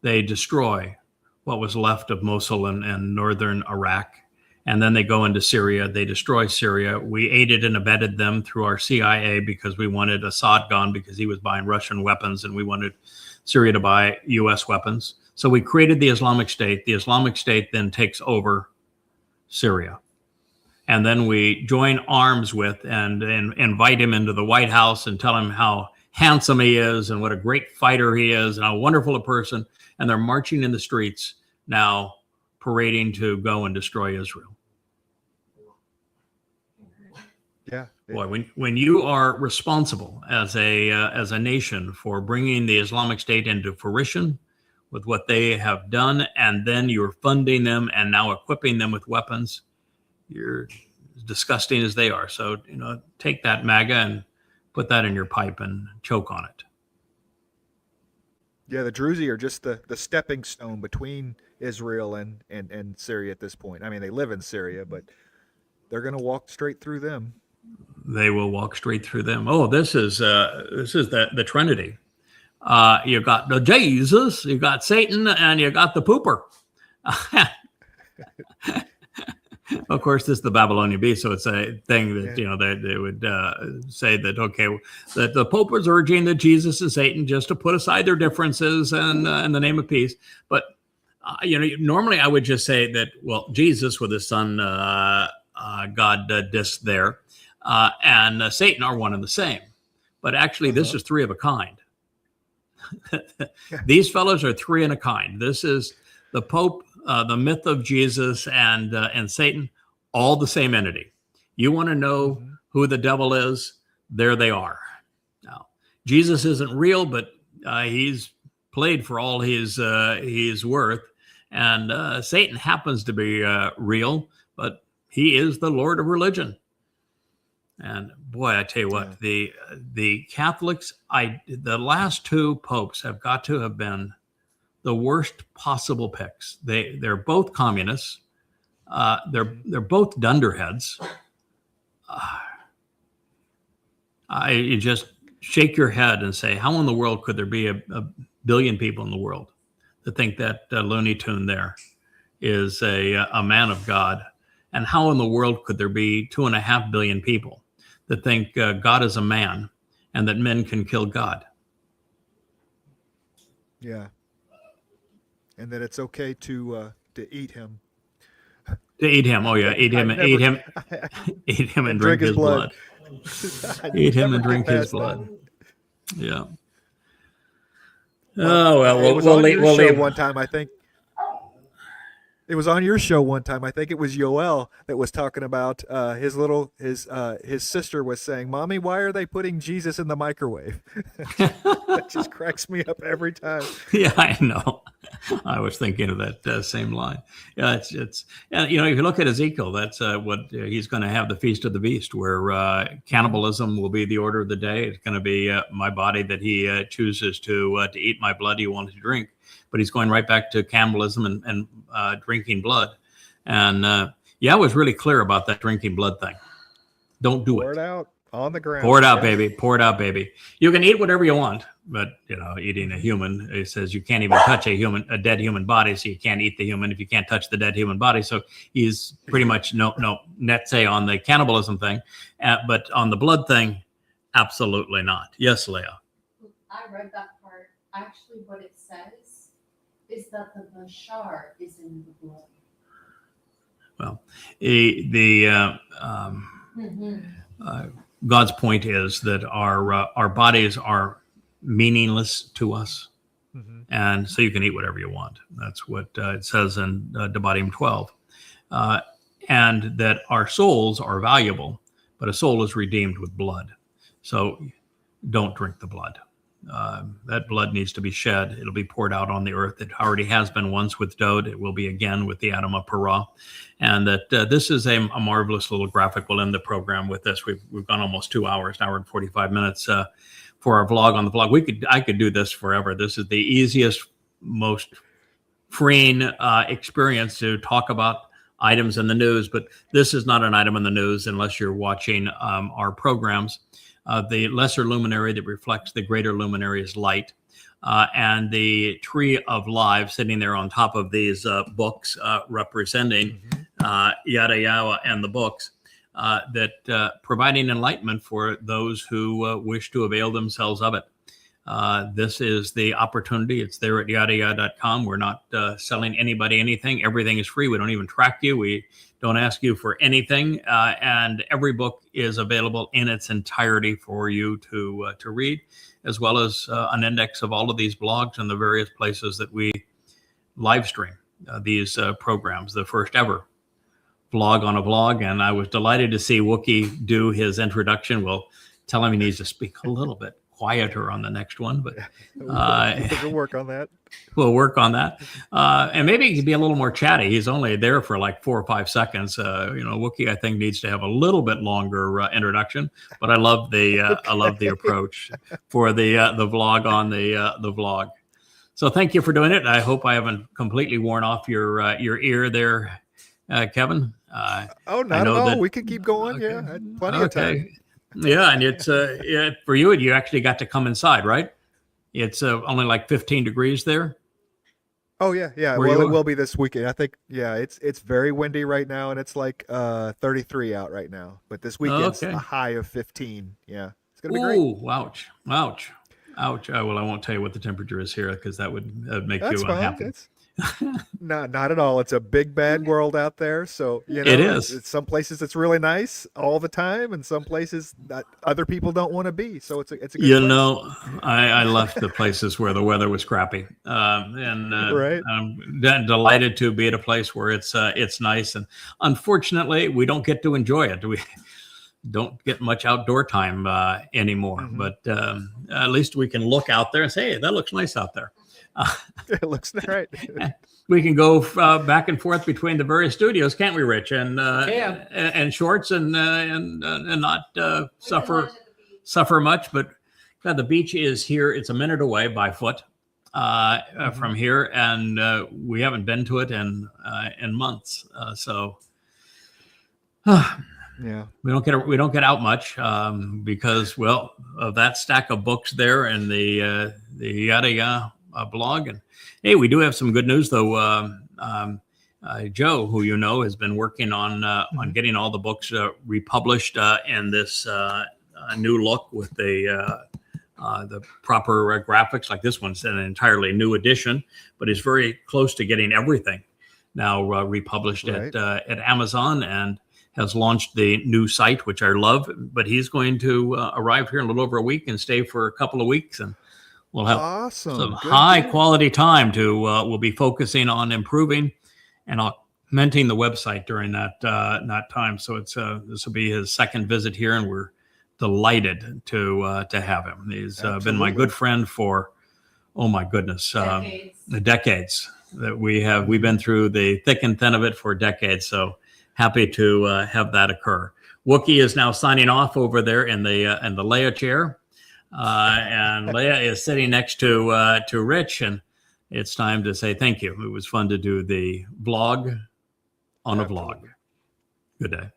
They destroy what was left of Mosul and northern Iraq. And then they go into Syria. They destroy Syria. We aided and abetted them through our CIA because we wanted Assad gone because he was buying Russian weapons, and we wanted Syria to buy US weapons. So we created the Islamic State. The Islamic State then takes over Syria. And then we join arms with and invite him into the White House and tell him how handsome he is and what a great fighter he is and how wonderful a person. And they're marching in the streets now, parading to go and destroy Israel. Yeah. Boy, when you are responsible as a nation for bringing the Islamic State into fruition with what they have done, and then you're funding them and now equipping them with weapons, you're as disgusting as they are. So, take that MAGA and put that in your pipe and choke on it. Yeah, the Druzi are just the stepping stone between Israel and Syria at this point. I mean, they live in Syria, but they're going to walk straight through them. They will walk straight through them. Oh, this is the Trinity. You got the Jesus, you got Satan, and you got the pooper. Of course, this is the Babylonian Beast, so it's a thing that they would say that that the Pope was urging that Jesus and Satan just to put aside their differences and in the name of peace. But normally I would just say that Jesus with his son God dis there and Satan are one and the same. But actually, this is three of a kind. These fellows are three in a kind. This is the Pope, the myth of Jesus, and Satan, all the same entity. You want to know who the devil is? There they are. Now, Jesus isn't real, but he's played for all he's worth, and Satan happens to be real, but he is the Lord of religion. And boy, I tell you what, the Catholics, the last two popes have got to have been the worst possible picks. They're both communists. They're both dunderheads. You just shake your head and say, how in the world could there be a billion people in the world that think that Looney Tune there is a man of God? And how in the world could there be 2.5 billion people that think God is a man and that men can kill God? Yeah. And that it's okay to eat him. To eat him, eat him and drink his blood. Eat him and drink his blood. Yeah. Oh well, we'll leave one time. I think it was on your show one time. I think it was Yoel that was talking about his sister was saying, "Mommy, why are they putting Jesus in the microwave?" That just cracks me up every time. Yeah, I know. I was thinking of that same line. Yeah, it's and if you look at Ezekiel, that's what he's going to have, the feast of the beast, where cannibalism will be the order of the day. It's going to be my body that he chooses to eat my blood he wanted to drink, but he's going right back to cannibalism and drinking blood. And I was really clear about that drinking blood thing. Don't do it. Pour it out on the ground. Pour it out, baby. Pour it out, baby. You can eat whatever you want, but eating a human, it says you can't even touch a dead human body, so you can't eat the human if you can't touch the dead human body. So he's pretty much no netse on the cannibalism thing, but on the blood thing, absolutely not. Yes, Leah. I read that part. Actually, what it says is that the bashar is in the blood. Well, God's point is that our bodies are meaningless to us, and so you can eat whatever you want. That's what it says in Devarim 12, and that our souls are valuable, but a soul is redeemed with blood. So don't drink the blood. That blood needs to be shed. It'll be poured out on the earth. It already has been once with Dowd. It will be again with the Adam of Perah. And that this is a marvelous little graphic. We'll end the program with this. We've gone almost 2 hours, an hour and 45 minutes for our vlog on the blog. I could do this forever. This is the easiest, most freeing experience to talk about items in the news. But this is not an item in the news unless you're watching our programs. The lesser luminary that reflects the greater luminary is light. And the tree of life sitting there on top of these books representing Yada Yahweh and the books that providing enlightenment for those who wish to avail themselves of it. This is the opportunity. It's there at yadayah.com. We're not selling anybody anything. Everything is free. We don't even track you. We don't ask you for anything. And every book is available in its entirety for you to read, as well as an index of all of these blogs and the various places that we live stream these programs, the first ever vlog on a vlog. And I was delighted to see Wookie do his introduction. We'll tell him he needs to speak a little bit quieter on the next one, but we'll work on that. We'll work on that. And maybe he could be a little more chatty. He's only there for like 4 or 5 seconds. Wookie, I think, needs to have a little bit longer introduction, but I love the approach for the vlog on the vlog. So thank you for doing it. I hope I haven't completely worn off your ear there, Kevin. Not at all. We can keep going. Okay. Yeah, plenty of time. Yeah, and it's for you actually got to come inside, right? It's only like 15 degrees there. Oh yeah. Well, it will be this weekend. I think. Yeah, it's very windy right now, and it's like 33 out right now. But this weekend's a high of 15. Yeah, it's gonna be great. Ooh, ouch. Well, I won't tell you what the temperature is here because that would make you unhappy. Not at all. It's a big bad world out there. So it is. It's some places it's really nice all the time, and some places that other people don't want to be. So it's a good place. I left the places where the weather was crappy, and right. I'm delighted to be at a place where it's nice. And unfortunately, we don't get to enjoy it. We don't get much outdoor time anymore. But at least we can look out there and say, "Hey, that looks nice out there." It looks right. We can go back and forth between the various studios, can't we, Rich? And shorts and not suffer much. But God, the beach is here. It's a minute away by foot from here, and we haven't been to it in months. Yeah, we don't get out much because of that stack of books there and the Yada Yah blog. And hey, we do have some good news though. Joe, who has been working on getting all the books republished in this new look with the proper graphics. Like this one's an entirely new edition, but is very close to getting everything now republished at Amazon, and has launched the new site, which I love. But he's going to arrive here in a little over a week and stay for a couple of weeks, and we'll have some high quality time to, we'll be focusing on improving and augmenting the website during that time. So this will be his second visit here, and we're delighted to have him. He's been my good friend for, oh my goodness, decades. that we've been through the thick and thin of it for decades. So happy to have that occur. Wookie is now signing off over there in the Leia chair, and Leia is sitting next to Rich, and it's time to say thank you. It was fun to do the vlog on a vlog. Good day.